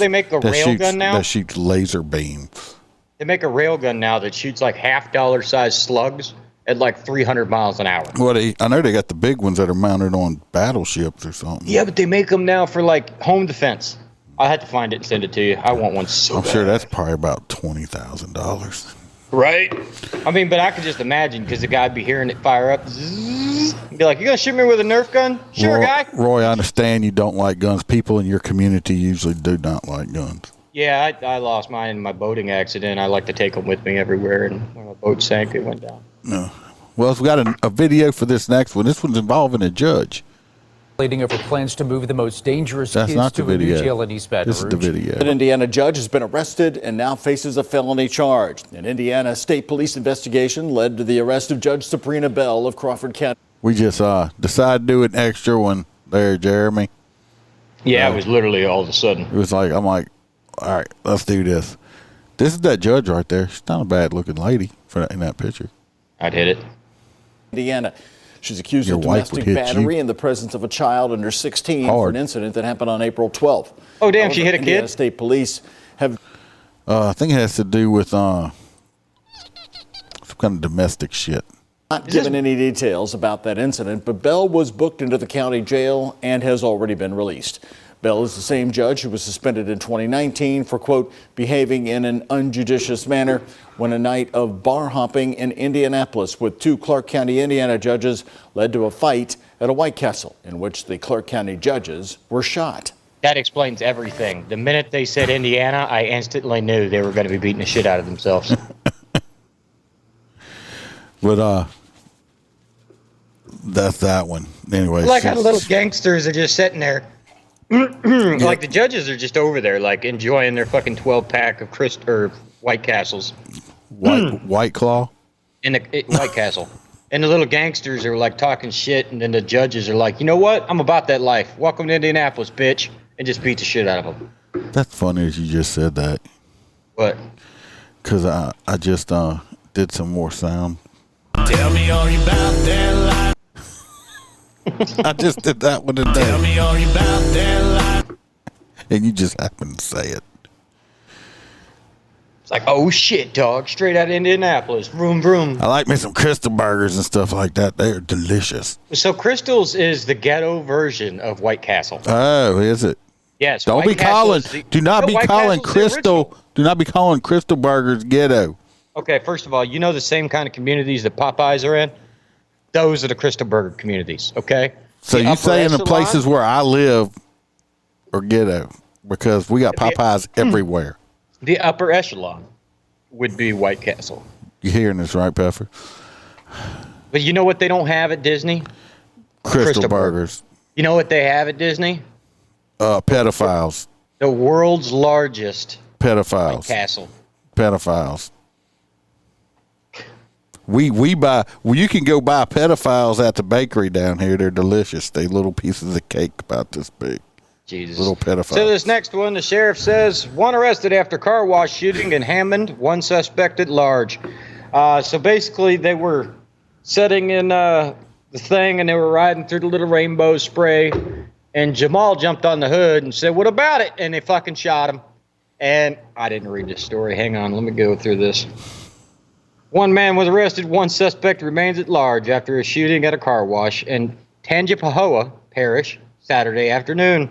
make a railgun now? That shoots laser beams. They make a railgun now that shoots $half size slugs at 300 miles an hour. Well, I know they got the big ones that are mounted on battleships or something. Yeah, but they make them now for home defense. I'll have to find it and send it to you. I want one so bad. Sure that's probably about $20,000. Right? I mean, but I could just imagine because the guy'd be hearing it fire up. Zzz, be like, you going to shoot me with a Nerf gun? Sure, guy. Roy, I understand you don't like guns. People in your community usually do not like guns. Yeah, I lost mine in my boating accident. I like to take them with me everywhere, and when my boat sank, it went down. No. Well, we've got a video for this next one. This one's involving a judge. Leading over plans to move the most dangerous kids to a new jail in East Baton Rouge. This is the video. An Indiana judge has been arrested and now faces a felony charge. An Indiana State Police investigation led to the arrest of Judge Sabrina Bell of Crawford County. We just decided to do an extra one there, Jeremy. Yeah, it was literally all of a sudden. It was I'm like, all right, let's do this. This is that judge right there. She's not a bad looking lady in that picture. I'd hit it. Indiana. She's accused Your of wife would domestic hit battery you. in the presence of a child under 16 for Hard. an incident that happened on April 12th. Oh, damn, she hit a Indiana kid? State Police have I think it has to do with some kind of domestic shit. not given any details about that incident, but Bell was booked into the county jail and has already been released. Bell is the same judge who was suspended in 2019 for, quote, behaving in an unjudicious manner when a night of bar hopping in Indianapolis with 2 Clark County, Indiana judges led to a fight at a White Castle in which the Clark County judges were shot. That explains everything. The minute they said Indiana, I instantly knew they were going to be beating the shit out of themselves. But that's that one. Anyway, Like how the little gangsters are just sitting there. Like the judges are just over there, like enjoying their fucking 12-pack of White Castles. White Claw? In the White Castle. And the little gangsters are like talking shit, and then the judges are like, you know what? I'm about that life. Welcome to Indianapolis, bitch. And just beat the shit out of them. That's funny as you just said that. What? Because I just did some more sound. Tell me all about that life. I just did that one today. Tell me all about that life. And you just happened to say it. It's like, oh shit, dog. Straight out of Indianapolis. Vroom, vroom. I like me some Crystal Burgers and stuff like that. They're delicious. So Crystal's is the ghetto version of White Castle. Oh, is it? Yes. Don't White be Castle calling. is the- Do not No, be White calling Castle's the original. Crystal. Do not be calling Crystal Burgers ghetto. Okay, first of all, you know the same kind of communities that Popeyes are in? Those are the Crystal Burger communities, okay? So The you upper saying the echelon- places where I live are ghetto because we got Popeyes everywhere. The upper echelon would be White Castle. You hearing this, right, Puffer? But you know what they don't have at Disney? Crystal Burgers. You know what they have at Disney? Pedophiles. The world's largest White Pedophiles. Castle. Pedophiles. We buy. Well, you can go buy pedophiles at the bakery down here. They're delicious. They little pieces of cake about this big. Jesus. Little pedophiles. So this next one, the sheriff says, one arrested after car wash shooting in Hammond, one suspect at large. So basically they were sitting in the thing and they were riding through the little rainbow spray, and Jamal jumped on the hood and said, what about it? And they fucking shot him. And I didn't read this story. Hang on, let me go through this. One man was arrested. One suspect remains at large after a shooting at a car wash in Tangipahoa Parish Saturday afternoon.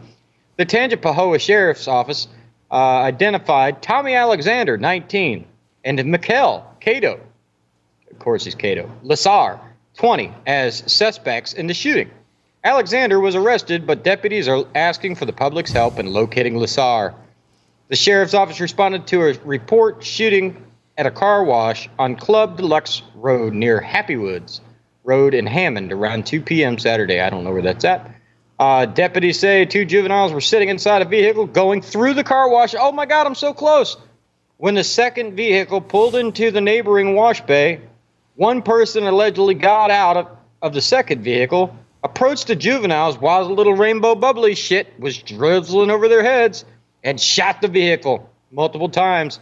The Tangipahoa Sheriff's Office identified Tommy Alexander, 19, and Mikkel Cato, of course he's Cato, Lasar, 20, as suspects in the shooting. Alexander was arrested, but deputies are asking for the public's help in locating Lasar. The Sheriff's Office responded to a report shooting at a car wash on Club Deluxe Road near Happy Woods Road in Hammond around 2 p.m. Saturday. I don't know where that's at. Deputies say 2 juveniles were sitting inside a vehicle going through the car wash. Oh my God, I'm so close. When the second vehicle pulled into the neighboring wash bay, one person allegedly got out of the second vehicle, approached the juveniles while the little rainbow bubbly shit was drizzling over their heads, and shot the vehicle multiple times.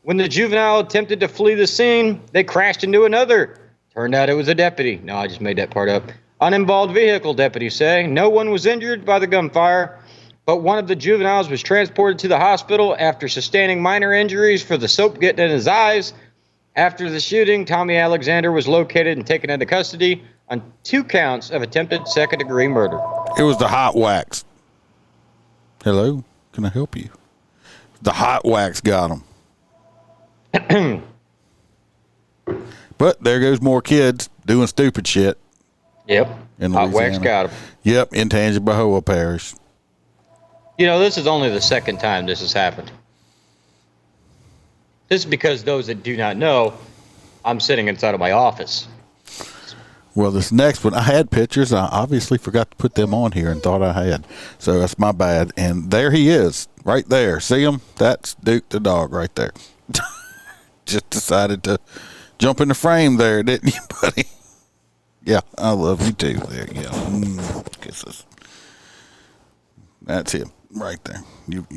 When the juvenile attempted to flee the scene, they crashed into another. Turned out it was a deputy. No, I just made that part up. Uninvolved vehicle, deputies say. No one was injured by the gunfire, but one of the juveniles was transported to the hospital after sustaining minor injuries for the soap getting in his eyes. After the shooting, Tommy Alexander was located and taken into custody on 2 counts of attempted second-degree murder. It was the hot wax. Hello, can I help you? The hot wax got him. But there goes more kids doing stupid shit. Yep. In Hot wax Louisiana. got him. Yep, in Tangipahoa Parish. You know, this is only the second time this has happened. This is because those that do not know, I'm sitting inside of my office. Well, this next one, I had pictures. I obviously forgot to put them on here and thought I had. So that's my bad. And there he is, right there. See him? That's Duke the dog right there. Just decided to jump in the frame there, didn't you, buddy? Yeah, I love you too. There you go. Kisses. That's him right there.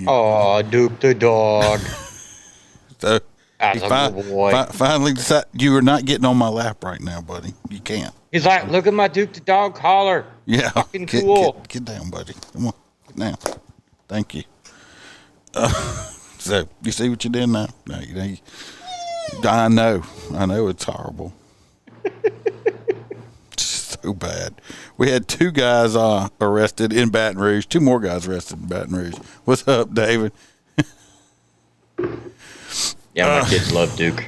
Oh, Duke the dog. So As a little boy. Finally decided you are not getting on my lap right now, buddy. You can't. He's like, look at my Duke the dog collar. Yeah. Fucking cool. Get down, buddy. Come on. Get down. Thank you. So, you see what you did now? No, I know it's horrible. So bad. We had 2 guys arrested in Baton Rouge. 2 more guys arrested in Baton Rouge. What's up, David? Yeah, my kids love Duke.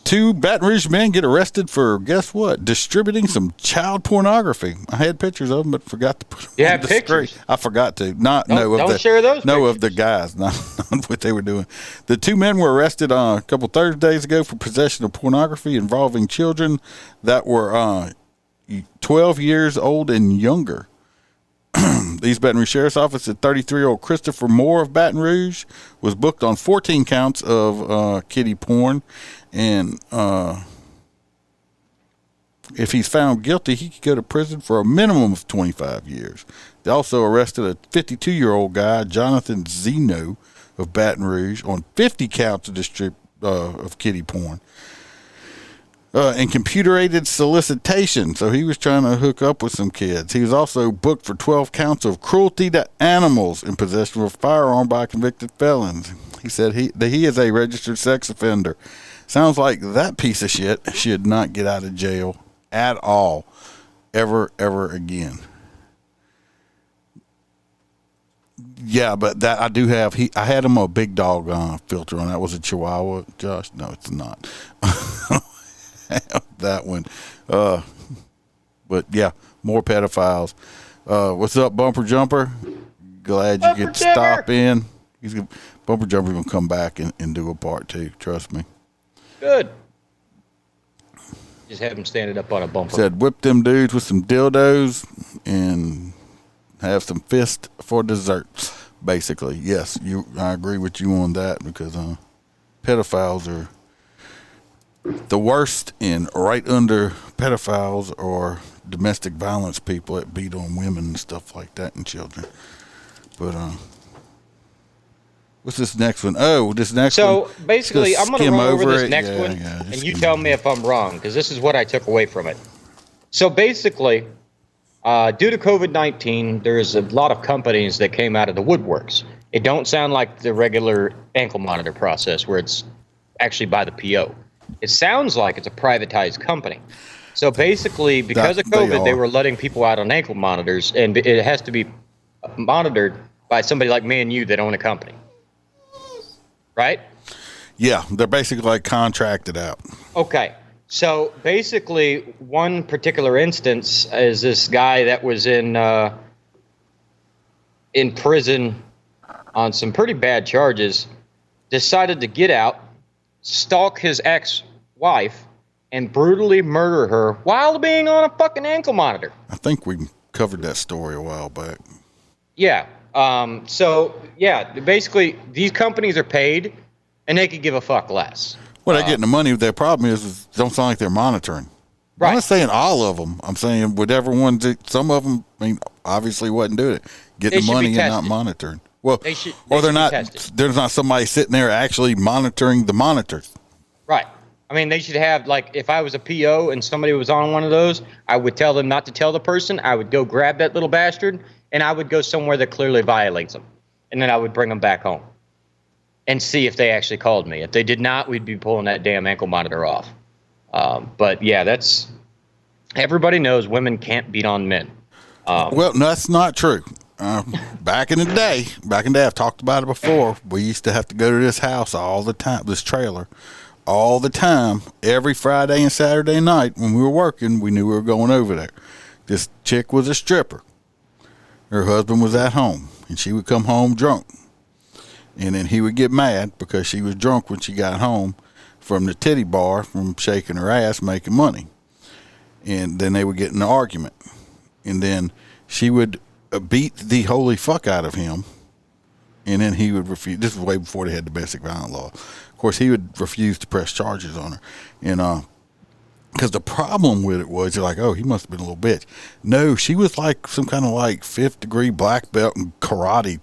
2 Baton Rouge men get arrested for, guess what? Distributing some child pornography. I had pictures of them, but forgot to put them on the pictures? screen. I forgot to. Don't share those of the guys, not what they were doing. The 2 men were arrested a couple Thursdays ago for possession of pornography involving children that were 12 years old and younger. The East Baton Rouge Sheriff's Office said 33-year-old Christopher Moore of Baton Rouge was booked on 14 counts of kiddie porn. And if he's found guilty, he could go to prison for a minimum of 25 years. They also arrested a 52-year-old guy, Jonathan Zeno of Baton Rouge, on 50 counts of kiddie porn. And computer-aided solicitation. So he was trying to hook up with some kids. He was also booked for 12 counts of cruelty to animals and possession of a firearm by convicted felons. He said he is a registered sex offender. Sounds like that piece of shit should not get out of jail at all, ever again. Yeah, but that I do have. I had him a big dog filter on. That was a Chihuahua, Josh. No, it's not. That one. But yeah, more pedophiles. What's up, Bumper Jumper? Glad you get to stop in. Bumper Jumper's gonna come back and do a part 2. Trust me. Good. Just have him standing up on a bumper. Said whip them dudes with some dildos and have some fist for dessert. Basically, yes, I agree with you on that because pedophiles are the worst, and right under pedophiles are domestic violence people that beat on women and stuff like that and children. But what's this next one? Oh, this next one. So basically, I'm going to run over this next one, and you tell me if I'm wrong, because this is what I took away from it. So basically, due to COVID-19, there's a lot of companies that came out of the woodworks. It don't sound like the regular ankle monitor process where it's actually by the PO. It sounds like it's a privatized company. So basically, because of COVID, they were letting people out on ankle monitors, and it has to be monitored by somebody like me and you that own a company. Right? Yeah, they're basically like contracted out. Okay. So basically, one particular instance is this guy that was in prison on some pretty bad charges, decided to get out, stalk his ex-wife, and brutally murder her while being on a fucking ankle monitor. I think we covered that story a while back. Yeah. Basically, these companies are paid, and they could give a fuck less. Well, they're getting the money. Their problem is it don't sound like they're monitoring. Right. I'm not saying all of them. I'm saying whatever ones, some of them, obviously wasn't doing it. Getting the money and not monitoring. Well, they're not. There's not somebody sitting there actually monitoring the monitors. Right. I mean, they should have, like, if I was a PO and somebody was on one of those, I would tell them not to tell the person. I would go grab that little bastard, and I would go somewhere that clearly violates them. And then I would bring them back home and see if they actually called me. If they did not, we'd be pulling that damn ankle monitor off. But, yeah, everybody knows women can't beat on men. Well, no, that's not true. Back in the day, I've talked about it before, we used to have to go to this house all the time, this trailer, all the time, every Friday and Saturday night when we were working, we knew we were going over there. This chick was a stripper. Her husband was at home, and she would come home drunk. And then he would get mad because she was drunk when she got home from the titty bar from shaking her ass making money. And then they would get in an argument. And then she would beat the holy fuck out of him. And then he would refuse. This is way before they had domestic violence law. Of course, he would refuse to press charges on her. And because the problem with it was, you're like, oh, he must have been a little bitch. No, she was like some kind of like 5th degree black belt in karate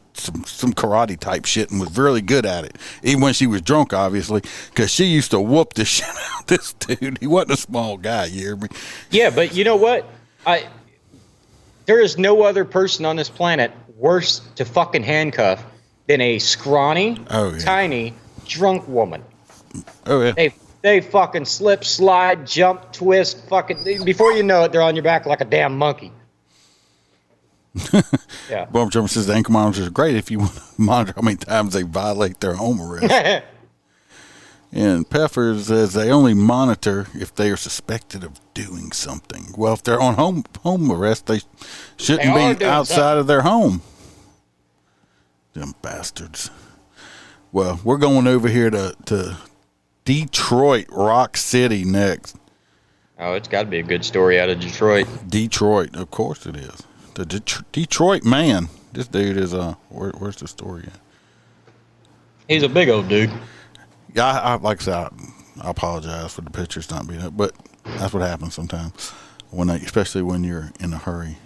some karate type shit and was really good at it. Even when she was drunk, obviously, because she used to whoop the shit out of this dude. He wasn't a small guy, you hear me? Yeah, but you know what? There is no other person on this planet worse to fucking handcuff than a scrawny, tiny, drunk woman. Oh, yeah. They fucking slip, slide, jump, twist, fucking. Before you know it, they're on your back like a damn monkey. Yeah. Bump Jumper says the ankle monitors are great if you want to monitor how many times they violate their home arrest. And Peffer says they only monitor if they are suspected of doing something. Well, if they're on home arrest, they shouldn't be outside of their home. Them bastards. Well, we're going over here to Detroit, Rock City next. Oh, it's got to be a good story out of Detroit. Detroit, of course it is. The Detroit man. This dude is where's the story at? He's a big old dude. Yeah, I like I said, I apologize for the pictures not being up, but that's what happens sometimes especially when you're in a hurry.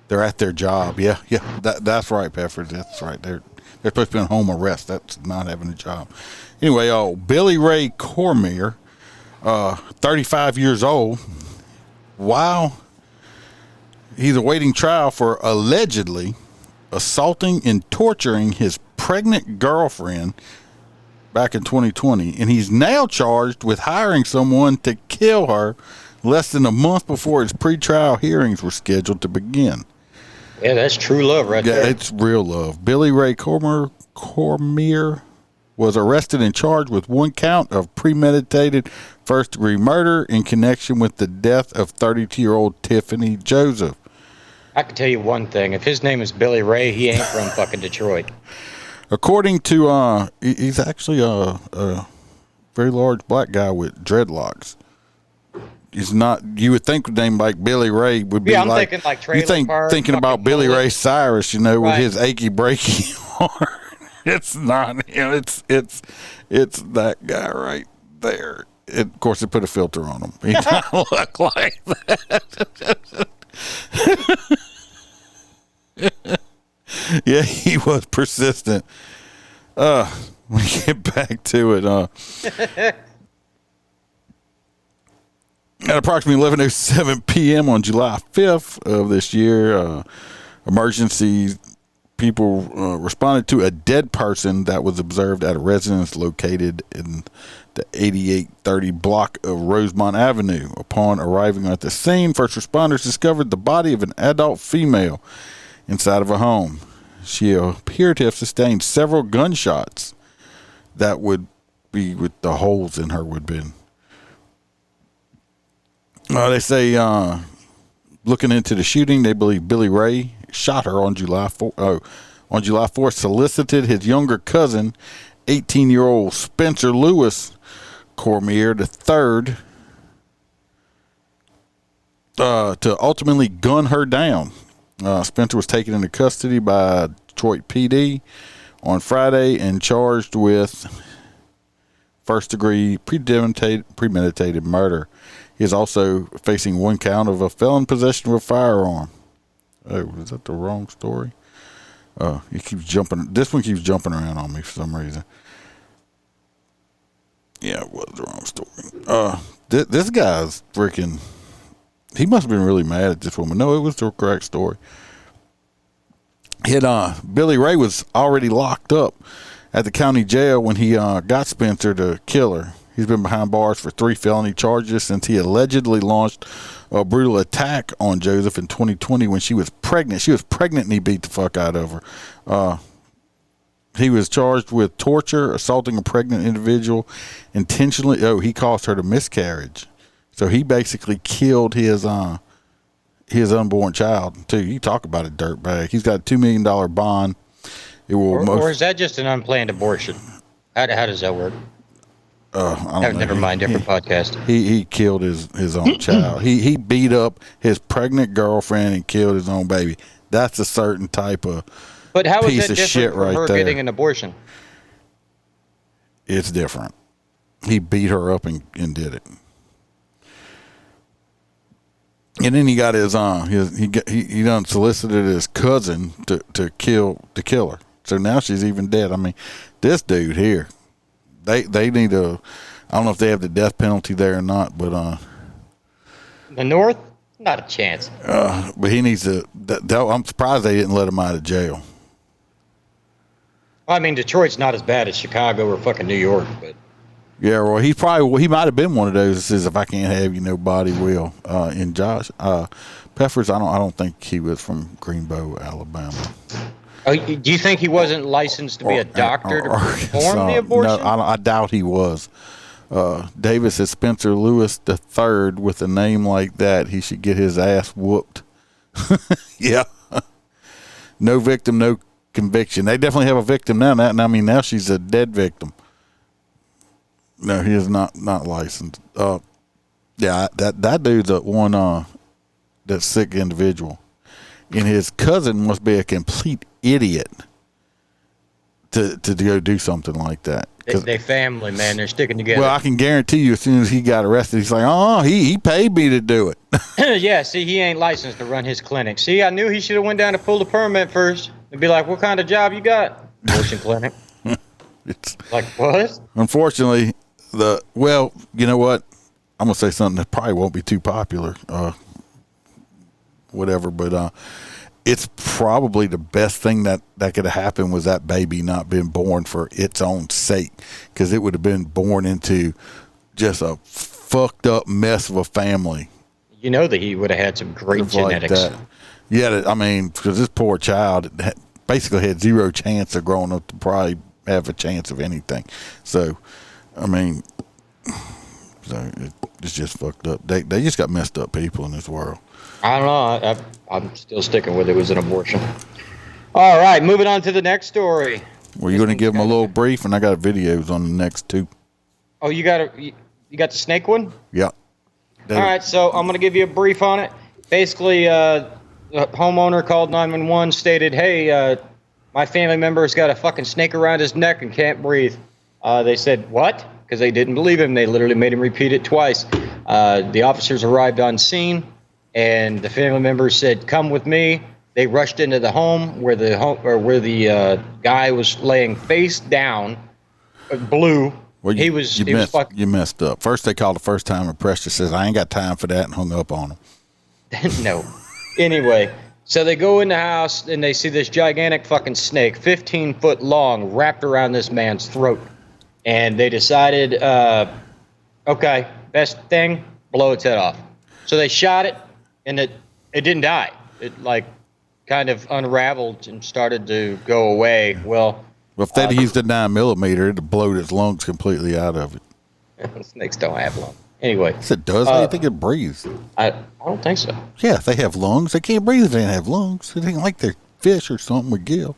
They're at their job. Yeah, that's right, Pepper. That's right. They're supposed to be on home arrest. That's not having a job. Anyway, Billy Ray Cormier, 35 years old. Wow. He's awaiting trial for allegedly assaulting and torturing his pregnant girlfriend back in 2020, and he's now charged with hiring someone to kill her less than a month before his pretrial hearings were scheduled to begin. Yeah, that's true love right there. Yeah, it's real love. Billy Ray Cormier was arrested and charged with one count of premeditated first-degree murder in connection with the death of 32-year-old Tiffany Joseph. I can tell you one thing. If his name is Billy Ray, he ain't from fucking Detroit. According to, he's actually a very large black guy with dreadlocks. He's not, you would think a name like Billy Ray would be I'm thinking like Trailer Park, thinking about Billy Ray Cyrus, with Right. his achy breaky heart. It's not him. It's that guy right there. Of course, they put a filter on him. He doesn't look like that. Yeah, he was persistent. Let me get back to it. At approximately 11:07 p.m. on July 5th of this year, emergency people responded to a dead person that was observed at a residence located in the 8830 block of Rosemont Avenue. Upon arriving at the scene, first responders discovered the body of an adult female inside of a home. She appeared to have sustained several gunshots that would be with the holes in her would have been. They say, looking into the shooting, they believe Billy Ray shot her on July 4th, solicited his younger cousin, 18-year-old Spencer Lewis Cormier III, to ultimately gun her down. Spencer was taken into custody by Detroit PD on Friday and charged with first-degree premeditated murder. He is also facing one count of a felon possession of a firearm. Oh, is that the wrong story? He keeps jumping. This one keeps jumping around on me for some reason. Yeah, it was the wrong story. This guy's freaking. He must have been really mad at this woman. No, it was the correct story. Billy Ray was already locked up at the county jail when he got Spencer to kill her. He's been behind bars for 3 felony charges since he allegedly launched a brutal attack on Joseph in 2020 when she was pregnant. She was pregnant and he beat the fuck out of her. He was charged with torture, assaulting a pregnant individual intentionally. Oh, he caused her to miscarriage. So he basically killed his unborn child too. You talk about a dirtbag. He's got a $2 million bond. It will or is that just an unplanned abortion? How does that work? Never mind. Different podcast. He killed his own child. He beat up his pregnant girlfriend and killed his own baby. That's a certain type of But how is piece that of different shit from right her there. getting an abortion? It's different. He beat her up and did it. And then he got he done solicited his cousin to kill her. so now she's even dead. I mean, this dude here, they need a, I don't know if they have the death penalty there or not, but the North, not a chance. But he needs to. I'm surprised they didn't let him out of jail. I mean, Detroit's not as bad as Chicago or fucking New York, but. Yeah, well, he might have been one of those that says, if I can't have you, nobody will. And Josh Peffers, I don't think he was from Greenbow, Alabama. Oh, do you think he wasn't licensed to be a doctor to perform the abortion? No, I doubt he was. Davis says Spencer Lewis III, with a name like that, he should get his ass whooped. Yeah. No victim, no conviction. They definitely have a victim now. I mean, now she's a dead victim. No, he is not licensed. Yeah, that dude's one that sick individual, and his cousin must be a complete idiot to go do something like that. They family, man. They're sticking together. Well, I can guarantee you, as soon as he got arrested, he's like, "Oh, he paid me to do it." Yeah, see, he ain't licensed to run his clinic. See, I knew he should have went down to pull the permit first and be like, "What kind of job you got?" Abortion clinic. It's like what? Unfortunately. Well, you know what? I'm gonna say something that probably won't be too popular, whatever. But it's probably the best thing that could have happened was that baby not being born for its own sake, because it would have been born into just a fucked up mess of a family. You know that he would have had some great genetics. Like yeah, I mean, because this poor child basically had zero chance of growing up to probably have a chance of anything. So. I mean, it's just fucked up. They just got messed up people in this world. I don't know. I'm still sticking with it was an abortion. All right, moving on to the next story. Well, you're going to give them a little brief, and I got videos on the next two. Oh, you got the snake one? Yeah. All right, so I'm going to give you a brief on it. Basically, a homeowner called 911, stated, "Hey, my family member has got a fucking snake around his neck and can't breathe." They said, "What?" Because they didn't believe him. They literally made him repeat it twice. The officers arrived on scene, and the family members said, "Come with me." They rushed into the home where the guy was laying face down, blue. Well, you messed up. First, they called the first time, and Preston says, "I ain't got time for that," and hung up on him. No. Anyway, so they go in the house, and they see this gigantic fucking snake, 15 foot long, wrapped around this man's throat. And they decided, okay, best thing, blow its head off. So they shot it, and it didn't die. It kind of unraveled and started to go away. Well, if they'd used a 9mm, it'd have blown its lungs completely out of it. Snakes don't have lungs. Anyway. Yes, it does. How do you think it breathes? I don't think so. Yeah, if they have lungs. They can't breathe if they don't have lungs. It ain't like they're fish or something with gill.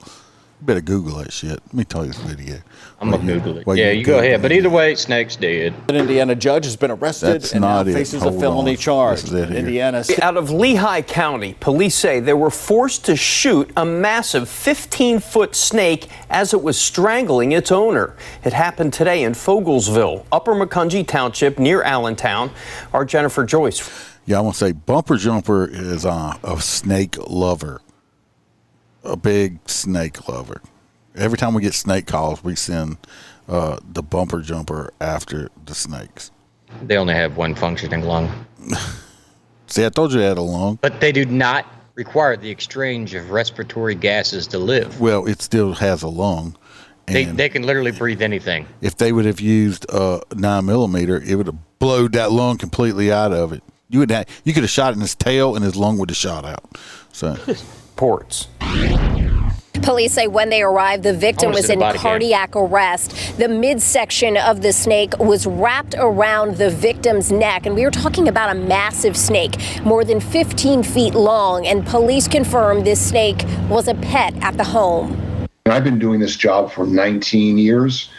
You better Google that shit. Let me tell you this video. I'm going to Google it. Yeah, you go ahead. But either way, snake's dead. An Indiana judge has been arrested and now faces a felony charge. Indiana. Out of Lehigh County, police say they were forced to shoot a massive 15-foot snake as it was strangling its owner. It happened today in Fogelsville, Upper Macungie Township near Allentown. Our Jennifer Joyce. Yeah, I want to say Bumper Jumper is a snake lover. A big snake lover. Every time we get snake calls, we send the Bumper Jumper after the snakes. They only have one functioning lung. See, I told you they had a lung. But they do not require the exchange of respiratory gases to live. Well, it still has a lung. They can literally breathe anything. If they would have used a 9mm, it would have blowed that lung completely out of it. You could have shot in his tail, and his lung would have shot out. So. Ports. Police say when they arrived, the victim was in cardiac arrest. The midsection of the snake was wrapped around the victim's neck. And we were talking about a massive snake, more than 15 feet long. And police confirmed this snake was a pet at the home. I've been doing this job for 19 years.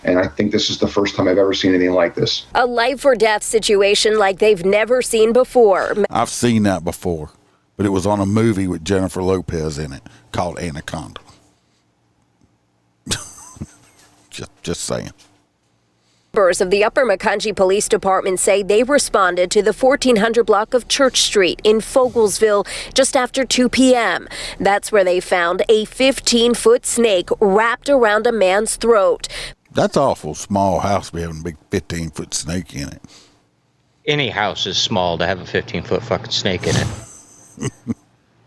And I think this is the first time I've ever seen anything like this. A life or death situation like they've never seen before. I've seen that before. But it was on a movie with Jennifer Lopez in it called Anaconda. just saying. Members of the Upper Macungie Police Department say they responded to the 1400 block of Church Street in Fogelsville just after 2 p.m. That's where they found a 15-foot snake wrapped around a man's throat. That's awful small house to be having a big 15-foot snake in it. Any house is small to have a 15-foot fucking snake in it.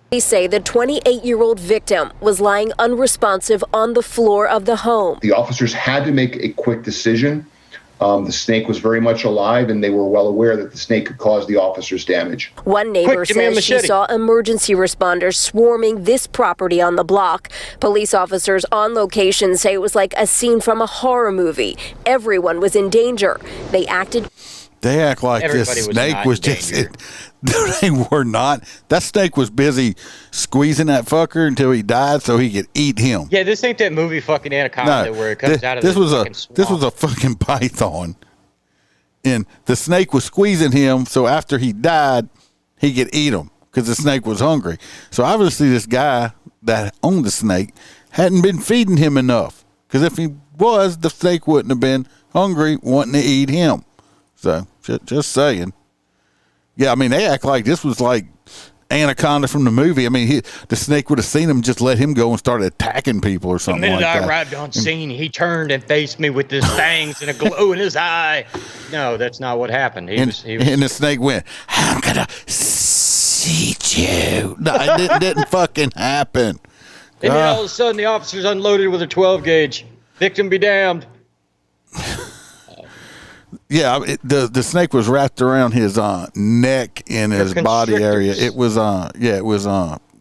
They say the 28-year-old victim was lying unresponsive on the floor of the home. The officers had to make a quick decision. The snake was very much alive, and they were well aware that the snake could cause the officers damage. One neighbor says she saw emergency responders swarming this property on the block. Police officers on location say it was like a scene from a horror movie. Everyone was in danger. They act like this snake was just... They were not. That snake was busy squeezing that fucker until he died so he could eat him. Yeah, this ain't that movie fucking Anaconda where it comes out of this was swamp. a fucking python. And the snake was squeezing him so after he died, he could eat him because the snake was hungry. So obviously this guy that owned the snake hadn't been feeding him enough because if he was, the snake wouldn't have been hungry wanting to eat him. So just saying. Yeah, I mean, they act like this was like Anaconda from the movie. I mean, the snake would have seen him, just let him go and start attacking people or something like that. The minute I arrived on scene, he turned and faced me with his fangs and a glow in his eye. No, that's not what happened. He was and the snake went, I'm going to eat you. No, it didn't fucking happen. And then all of a sudden, the officers unloaded with a 12 gauge. Victim be damned. Yeah, the snake was wrapped around his neck and his body area. It was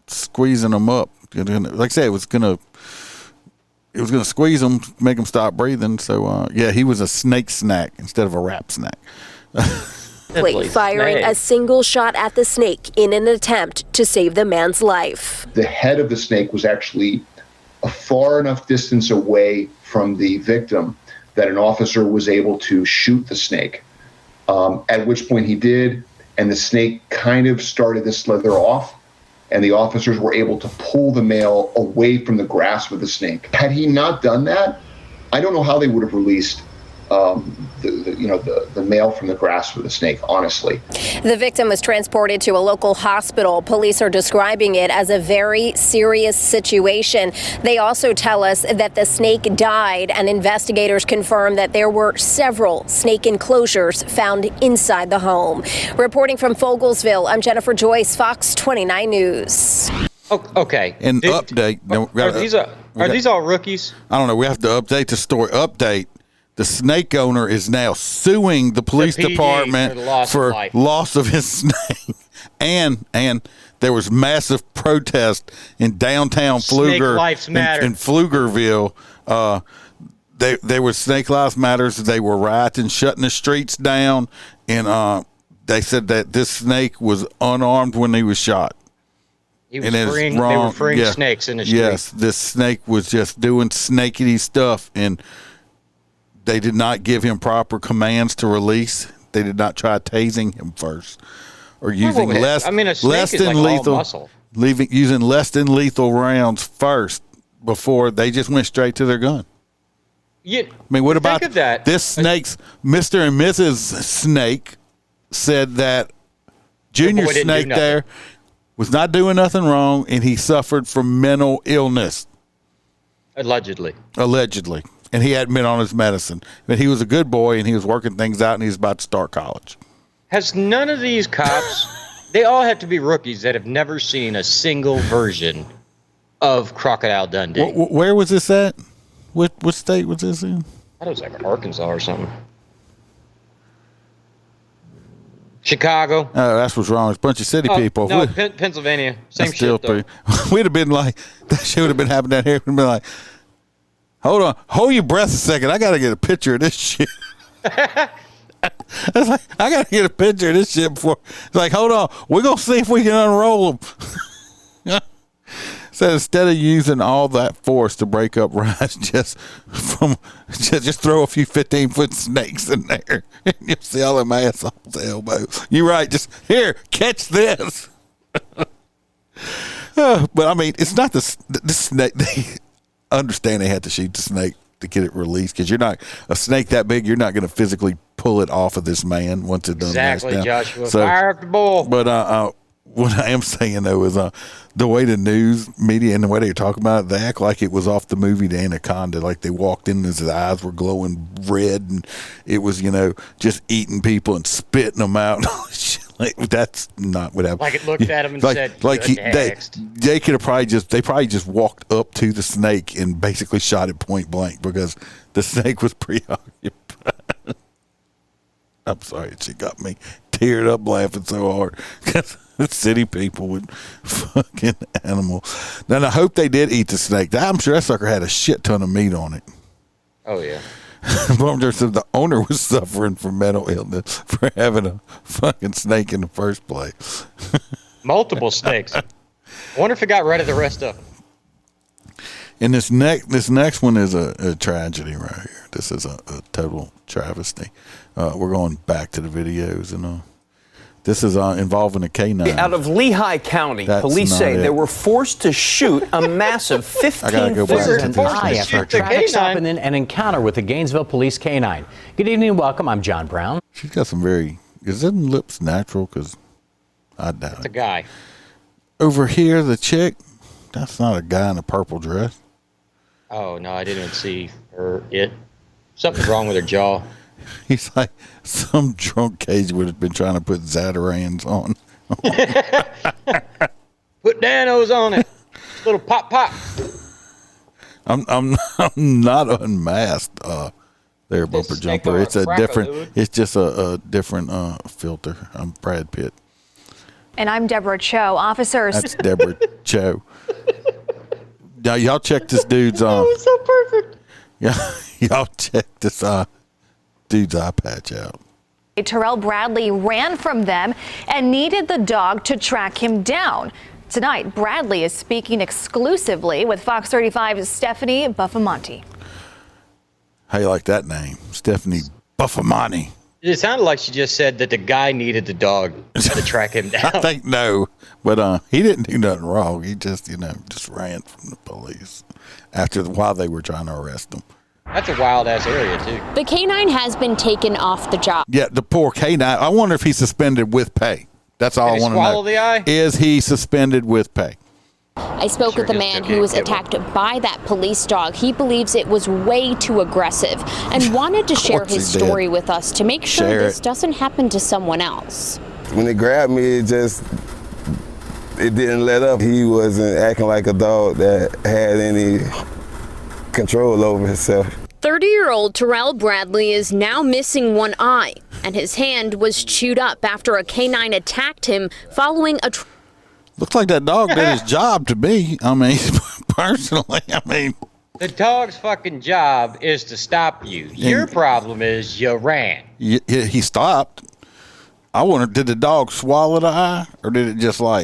squeezing him up. Like I said, it was gonna squeeze him, make him stop breathing. So he was a snake snack instead of a rap snack. Firing a single shot at the snake in an attempt to save the man's life. The head of the snake was actually a far enough distance away from the victim that an officer was able to shoot the snake, at which point he did, and the snake kind of started to slither off, and the officers were able to pull the male away from the grasp of the snake. Had he not done that, I don't know how they would have released the male from the grasp of the snake, honestly. The victim was transported to a local hospital. Police are describing it as a very serious situation. They also tell us that the snake died, and investigators confirm that there were several snake enclosures found inside the home. Reporting from Fogelsville, I'm Jennifer Joyce, Fox 29 News. Okay. And update. Are these all rookies? I don't know. We have to update the story. The snake owner is now suing the police department for loss of his snake. And there was massive protest in downtown Pfluger, in Pflugerville. There was Snake Lives Matters. They were rioting, shutting the streets down. And they said that this snake was unarmed when he was shot. They were freeing snakes in the street. Yes, this snake was just doing snakey stuff, and they did not give him proper commands to release. They did not try tasing him first, or using less than lethal rounds first before they just went straight to their gun. Yeah, I mean, what about that? This snake's Mr. and Mrs. Snake said that Junior Snake there was not doing nothing wrong, and he suffered from mental illness. Allegedly. And he hadn't been on his medicine. But he was a good boy, and he was working things out, and he was about to start college. Has none of these cops, they all have to be rookies that have never seen a single version of Crocodile Dundee. Where was this at? What state was this in? I thought it was like Arkansas or something. Chicago. Oh, that's what's wrong. It's a bunch of city people. No, Pennsylvania. Same shit, though. We'd have been like, that shit would have been happening down here. We'd been like, hold on. Hold your breath a second. I got to get a picture of this shit. It's like, I got to get a picture of this shit before. It's like, hold on. We're going to see if we can unroll them. So instead of using all that force to break up riots, just throw a few 15-foot snakes in there, and you'll see all them assholes' elbows. You're right. Just here, catch this. But I mean, it's not the snake. They understand they had to shoot the snake. to get it released because you're not a snake that big. You're not going to physically pull it off of this man once it's done. Exactly, down. Joshua. So, fire up the bull. But what I am saying though is the way the news media and the way they talk about it, they act like it was off the movie The Anaconda. Like they walked in and his eyes were glowing red and it was, just eating people and spitting them out. Like, that's not what happened. Like it looked at him and said, like next. they could have they probably just walked up to the snake and basically shot it point blank because the snake was preoccupied. I'm sorry, she got me teared up laughing so hard because the city people with fucking animal. Now, I hope they did eat the snake. I'm sure that sucker had a shit ton of meat on it. Oh, yeah. The owner was suffering from mental illness for having a fucking snake in the first place. Multiple snakes. I wonder if it got rid of the rest of them. And this next one is a tragedy right here. This is a total travesty. We're going back to the videos, and this is involving a canine. Out of Lehigh County, police say they were forced to shoot a massive 15-foot eye after a traffic stop and then an encounter with the Gainesville Police Canine. Good evening and welcome. I'm John Brown. She's got some is them lips natural? Because I doubt it's a guy. Over here, the chick, that's not a guy in a purple dress. Oh, no, I didn't see it. Something's wrong with her jaw. He's like some drunk cage would have been trying to put Zatarans on. Put Danos on it. Little pop. I'm not unmasked. There, bumper jumper. It's a different. It's just a different filter. I'm Brad Pitt. And I'm Deborah Cho. Officers. That's Deborah Cho. Now y'all check this dude's Oh, it's so perfect. Yeah, y'all check this dude's eye patch out. Terrell Bradley ran from them and needed the dog to track him down. Tonight, Bradley is speaking exclusively with Fox 35's Stephanie Buffamonte. How you like that name? Stephanie Buffamonte. It sounded like she just said that the guy needed the dog to track him down. I think no, but he didn't do nothing wrong. He just, just ran from the police while they were trying to arrest him. That's a wild ass area too. The canine has been taken off the job. Yeah, the poor canine. I wonder if he's suspended with pay. That's all I want to know. Swallow the eye? Is he suspended with pay? I spoke with a man who was attacked by that police dog. He believes it was way too aggressive and wanted to share his story with us to make sure this doesn't happen to someone else. When it grabbed me, it didn't let up. He wasn't acting like a dog that had any control over himself. 30-year-old Terrell Bradley is now missing one eye, and his hand was chewed up after a canine attacked him following a... Looks like that dog did his job to me. I mean, personally, the dog's fucking job is to stop you. Your problem is you ran. He stopped. I wonder, did the dog swallow the eye, or did it just maul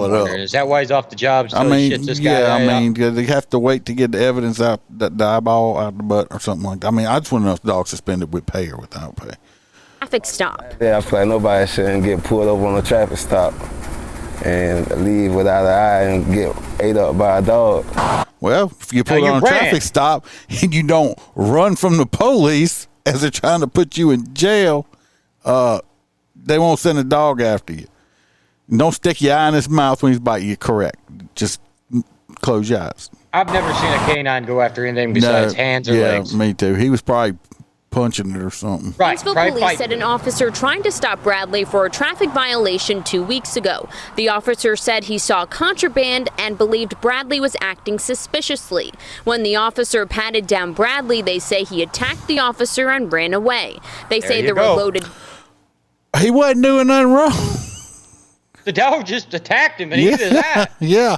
it up? Is that why he's off the job? Shits this guy they have to wait to get the evidence out, the eyeball out the butt or something like that. I mean, I just want to know if the dog's suspended with pay or without pay. Traffic stop. Yeah, I feel like nobody shouldn't get pulled over on a traffic stop and leave without an eye and get ate up by a dog. Well, if you pull on a traffic stop and you don't run from the police as they're trying to put you in jail, they won't send a dog after you. Don't stick your eye in his mouth when he's biting you. Correct. Just close your eyes. I've never seen a canine go after anything besides hands or legs. Yeah, me too. He was probably punching it or something. Right. Police said an officer trying to stop Bradley for a traffic violation 2 weeks ago. The officer said he saw contraband and believed Bradley was acting suspiciously. When the officer patted down Bradley, they say he attacked the officer and ran away. They say there were loaded... He wasn't doing nothing wrong. The dog just attacked him and he hit his eye. Yeah.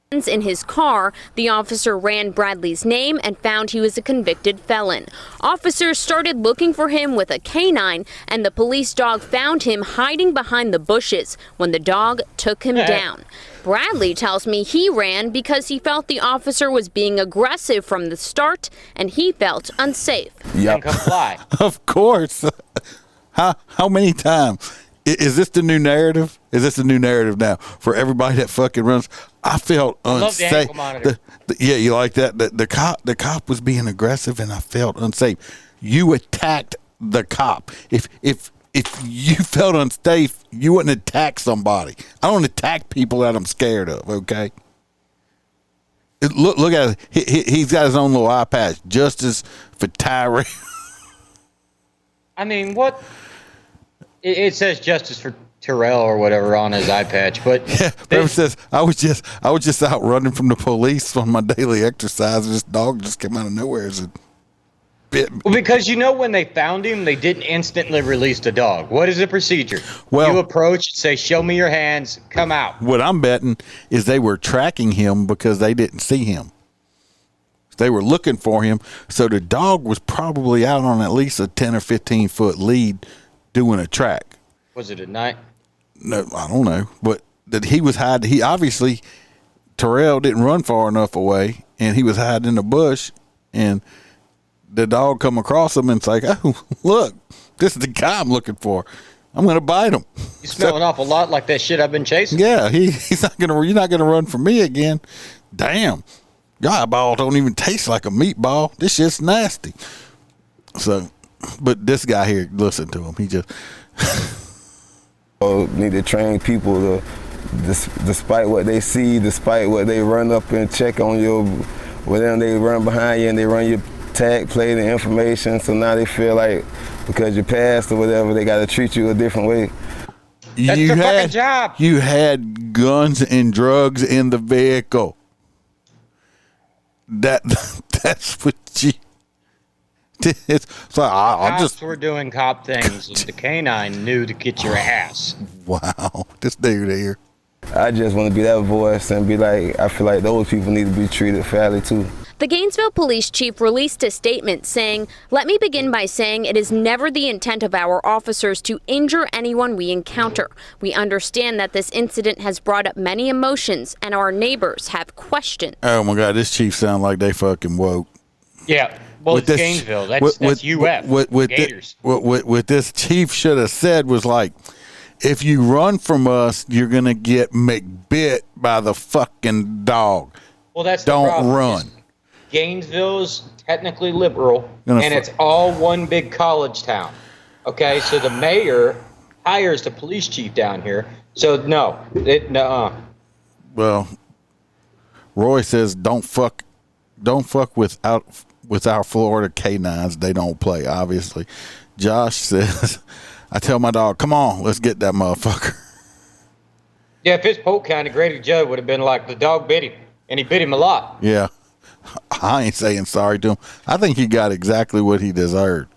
In his car, the officer ran Bradley's name and found he was a convicted felon. Officers started looking for him with a canine, and the police dog found him hiding behind the bushes when the dog took him down. Bradley tells me he ran because he felt the officer was being aggressive from the start, and he felt unsafe. Yep. Of course. How many times Is this the new narrative? Is this the new narrative now for everybody that fucking runs? I felt unsafe. Love the ankle monitor. Yeah, you like that? The cop was being aggressive, and I felt unsafe. You attacked the cop. If you felt unsafe, you wouldn't attack somebody. I don't attack people that I'm scared of. Okay. Look at it. He's got his own little eye patch. Justice for Tyree. I mean, what? It says justice for Terrell or whatever on his eye patch, but it says I was just out running from the police on my daily exercise. And this dog just came out of nowhere and bit me. Well, because when they found him, they didn't instantly release the dog. What is the procedure? Well, you approach and say, "Show me your hands, come out." What I'm betting is they were tracking him because they didn't see him. They were looking for him, so the dog was probably out on at least a 10 or 15 foot lead doing a track. Was it at night? No, I don't know, but that he was hiding. He obviously, Terrell didn't run far enough away, and he was hiding in the bush, and the dog come across him and it's like, oh, look, this is the guy I'm looking for. I'm going to bite him. You smell an awful lot like that shit I've been chasing. Yeah, he's not going to. You're not going to run from me again. Damn, your eyeball don't even taste like a meatball. This shit's nasty. So, but this guy here, listen to him. He just need to train people to, despite what they see, despite what they run up and check on your, well, they run behind you and they run your tag play the information, so now they feel like because you passed or whatever, they got to treat you a different way. That's their fucking job. You had guns and drugs in the vehicle. That's what you. So I just we're doing cop things. The canine knew to get your ass. Wow, this dude here. I just want to be that voice and be like, I feel like those people need to be treated fairly too. The Gainesville police chief released a statement saying, "Let me begin by saying it is never the intent of our officers to injure anyone we encounter. We understand that this incident has brought up many emotions and our neighbors have questions." Oh my God, this chief sound like they fucking woke. Yeah, well, it's Gainesville. That's UF. Gators. What this chief should have said was like, if you run from us, you're going to get McBit by the fucking dog. Well, that's Don't the problem. run. Gainesville's technically liberal, and it's all one big college town. Okay, so the mayor hires the police chief down here. So no. Well, Roy says don't fuck with our Florida canines. They don't play, obviously. Josh says, I tell my dog, come on, let's get that motherfucker. Yeah, if it's Polk County, Grady Judd would have been like, the dog bit him, and he bit him a lot. Yeah. I ain't saying sorry to him. I think he got exactly what he deserved.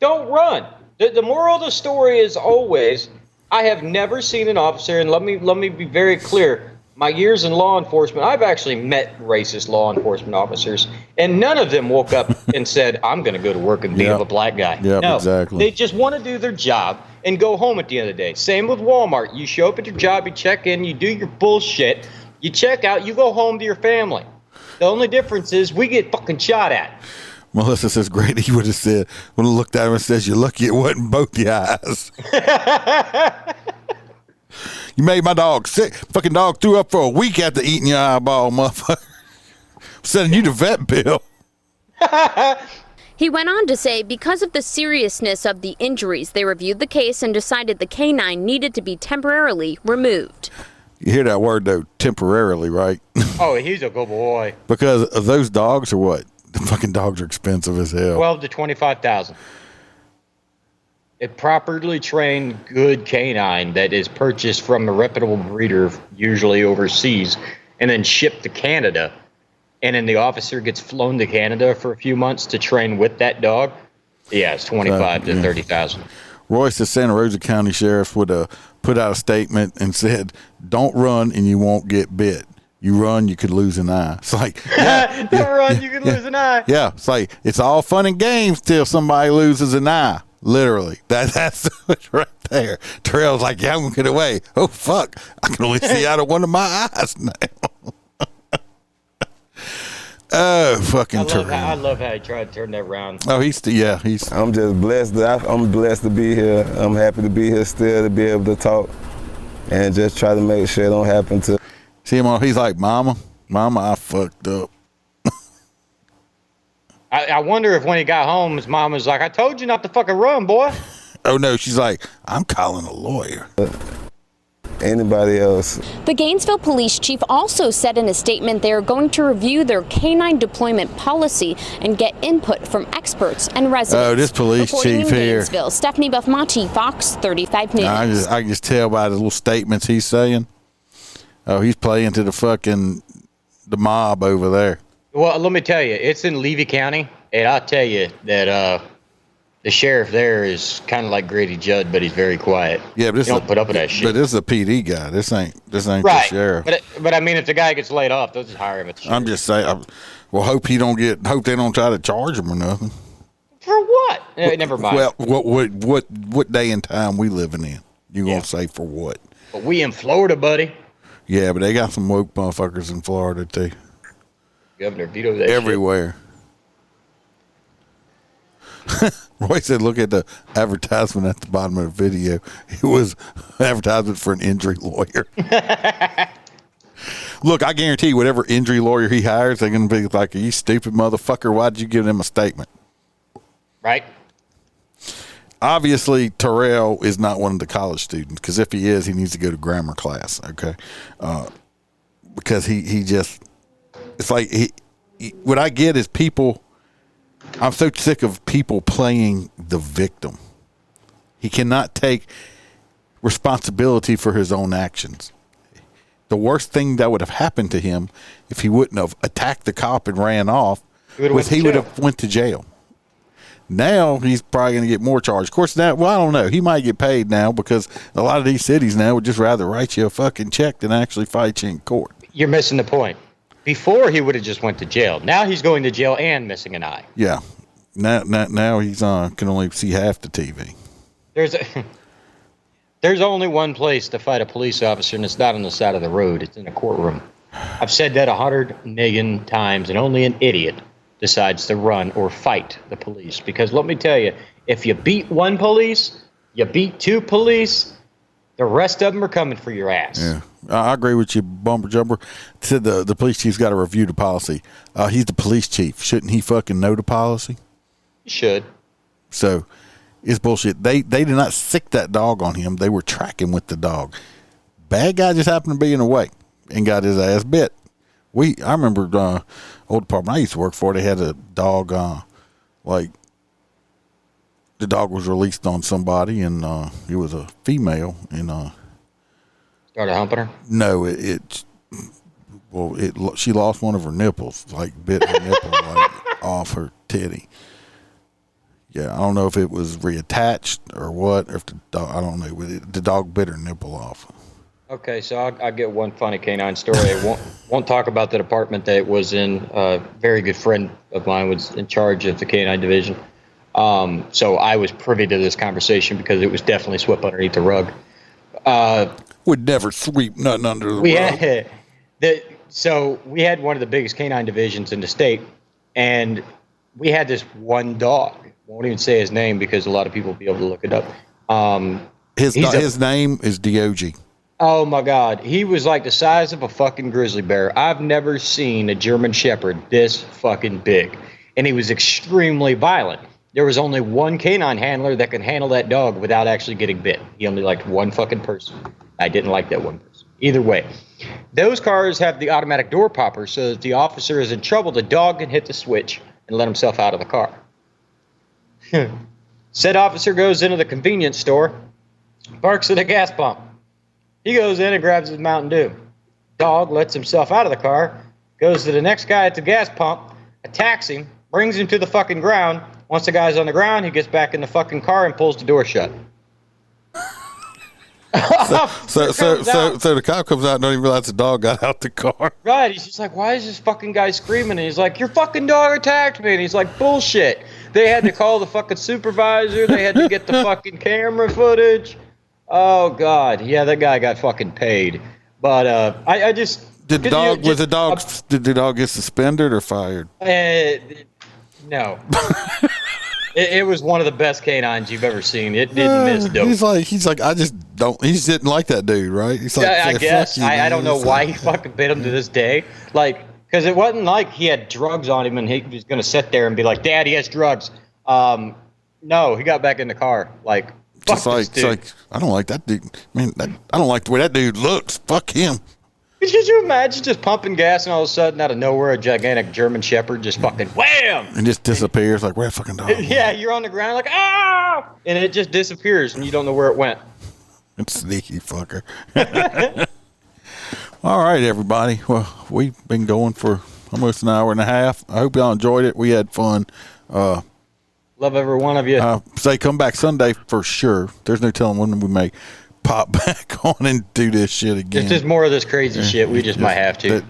Don't run. The moral of the story is always, I have never seen an officer, and let me be very clear, my years in law enforcement, I've actually met racist law enforcement officers, and none of them woke up and said, I'm going to go to work and beat up a black guy. Yep, no, exactly. They just want to do their job and go home at the end of the day. Same with Walmart. You show up at your job, you check in, you do your bullshit, you check out, you go home to your family. The only difference is we get fucking shot at. Melissa says, Grady would have said, would have looked at him and says, you're lucky it wasn't both your eyes. You made my dog sick. Fucking dog threw up for a week after eating your eyeball, motherfucker. Sending you the vet bill. He went on to say because of the seriousness of the injuries, they reviewed the case and decided the canine needed to be temporarily removed. You hear that word, though, temporarily, right? Oh, he's a good boy. Because those dogs are what? The fucking dogs are expensive as hell. 12 to 25,000. A properly trained, good canine that is purchased from a reputable breeder, usually overseas, and then shipped to Canada. And then the officer gets flown to Canada for a few months to train with that dog. Yeah, it's 25 to 30,000. Roy says Santa Rosa County Sheriff would put out a statement and said, don't run and you won't get bit. You run, you could lose an eye. It's like, don't run, you could lose an eye. Yeah, it's like, it's all fun and games till somebody loses an eye. Literally. That's right there. Terrell's like, yeah, I'm going to get away. Oh, fuck. I can only see out of one of my eyes now. Oh, fucking Terrell. I love how he tried to turn that around. Oh, he's. I'm just blessed. I'm blessed to be here. I'm happy to be here still, to be able to talk and just try to make sure it don't happen to. See him on. He's like, Mama, I fucked up. I wonder if when he got home, his mom was like, I told you not to fucking run, boy. Oh, no, she's like, I'm calling a lawyer. Anybody else. The Gainesville police chief also said in a statement they are going to review their canine deployment policy and get input from experts and residents. Oh, this police Reporting chief in here. Gainesville, Stephanie Buffmati, Fox 35 News. I can just tell by the little statements he's saying. Oh, he's playing to the mob over there. Well, let me tell you, it's in Levy County, and I'll tell you that the sheriff there is kind of like Grady Judd, but he's very quiet. Yeah, but he don't put up with that shit. But this is a PD guy. This ain't right. the sheriff. But I mean, if the guy gets laid off, they'll just hire him at the sheriff. I'm just saying. Hope they don't try to charge him or nothing. For what? Never mind. Well, what day and time we living in? You gonna say for what? But we in Florida, buddy. Yeah, but they got some woke motherfuckers in Florida too. Governor vetoed that everywhere. Roy said, look at the advertisement at the bottom of the video. It was an advertisement for an injury lawyer. Look, I guarantee you, whatever injury lawyer he hires, they're going to be like, you stupid motherfucker, why did you give them a statement? Right. Obviously, Terrell is not one of the college students, because if he is, he needs to go to grammar class, okay? Because he just, it's like, what I get is people, I'm so sick of people playing the victim. He cannot take responsibility for his own actions. The worst thing that would have happened to him if he wouldn't have attacked the cop and ran off was he would have went to jail. Now he's probably going to get more charged. Of course, now, well, I don't know. He might get paid now because a lot of these cities now would just rather write you a fucking check than actually fight you in court. You're missing the point. Before, he would have just went to jail. Now he's going to jail and missing an eye. Yeah. Now he's can only see half the TV. There's only one place to fight a police officer, and it's not on the side of the road. It's in a courtroom. I've said that 100 million times, and only an idiot decides to run or fight the police. Because let me tell you, if you beat one police, you beat two police, the rest of them are coming for your ass. Yeah. I agree with you, Bumper Jumper. Said the police chief's got to review the policy. He's the police chief. Shouldn't he fucking know the policy? He should. So, it's bullshit. They did not sick that dog on him. They were tracking with the dog. Bad guy just happened to be in the way and got his ass bit. I remember old department I used to work for, they had a dog, the dog was released on somebody, and it was a female, and started humping her? No, she lost one of her nipples, bit her nipple off her titty. Yeah, I don't know if it was reattached or what, or if the dog, I don't know, the dog bit her nipple off. Okay, so I'll get one funny canine story. I won't talk about the department that it was in. A very good friend of mine was in charge of the canine division. So I was privy to this conversation because it was definitely swept underneath the rug. Would never sweep nothing under the rug. So we had one of the biggest canine divisions in the state, and we had this one dog. Won't even say his name because a lot of people will be able to look it up. His name is DOG. Oh my God. He was like the size of a fucking grizzly bear. I've never seen a German Shepherd this fucking big. And he was extremely violent. There was only one canine handler that could handle that dog without actually getting bit. He only liked one fucking person. I didn't like that one person. Either way, those cars have the automatic door popper, so that the officer is in trouble, the dog can hit the switch and let himself out of the car. Said officer goes into the convenience store, parks at a gas pump. He goes in and grabs his Mountain Dew. Dog lets himself out of the car, goes to the next guy at the gas pump, attacks him, brings him to the fucking ground. Once the guy's on the ground, he gets back in the fucking car and pulls the door shut. So the cop comes out and don't even realize the dog got out the car. Right. He's just like, why is this fucking guy screaming? And he's like, your fucking dog attacked me. And he's like, bullshit. They had to call the fucking supervisor. They had to get the fucking camera footage. Oh, God. Yeah, that guy got fucking paid. But I just, Did the dog get suspended or fired? No. It was one of the best canines you've ever seen. It didn't miss dope. He's like, I just don't. He didn't like that dude, right? He's like, I guess. I don't know why he fucking bit him to this day. Like, because it wasn't like he had drugs on him and he was going to sit there and be like, Dad, he has drugs. No, he got back in the car. Like, fuck just like, this dude. it's like, I don't like that dude. I mean, I don't like the way that dude looks. Fuck him. Could you imagine just pumping gas and all of a sudden, out of nowhere, a gigantic German Shepherd just fucking wham! And just disappears like, where that fucking dog? Yeah, you're on the ground like, ah! And it just disappears and you don't know where it went. It's sneaky fucker. All right, everybody. Well, we've been going for almost an hour and a half. I hope y'all enjoyed it. We had fun. Love every one of you. Say come back Sunday for sure. There's no telling when we may pop back on and do this shit again. It's just more of this crazy shit. We just might have to.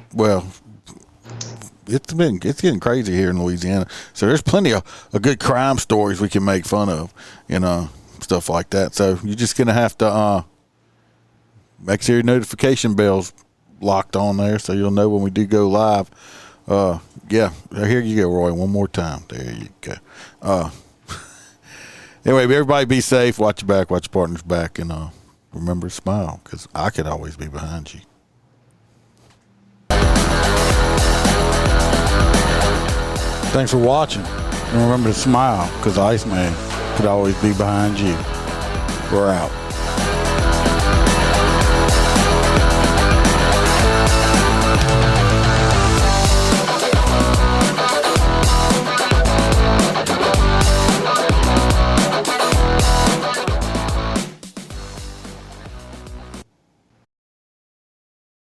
It's getting crazy here in Louisiana. So there's plenty of good crime stories we can make fun of, stuff like that. So you're just gonna have to make sure your notification bell's locked on there so you'll know when we do go live. Yeah, here you go, Roy. One more time. There you go. Anyway, everybody be safe. Watch your back. Watch your partner's back, and remember to smile, because I could always be behind you. Thanks for watching. And remember to smile, because Iceman could always be behind you. We're out.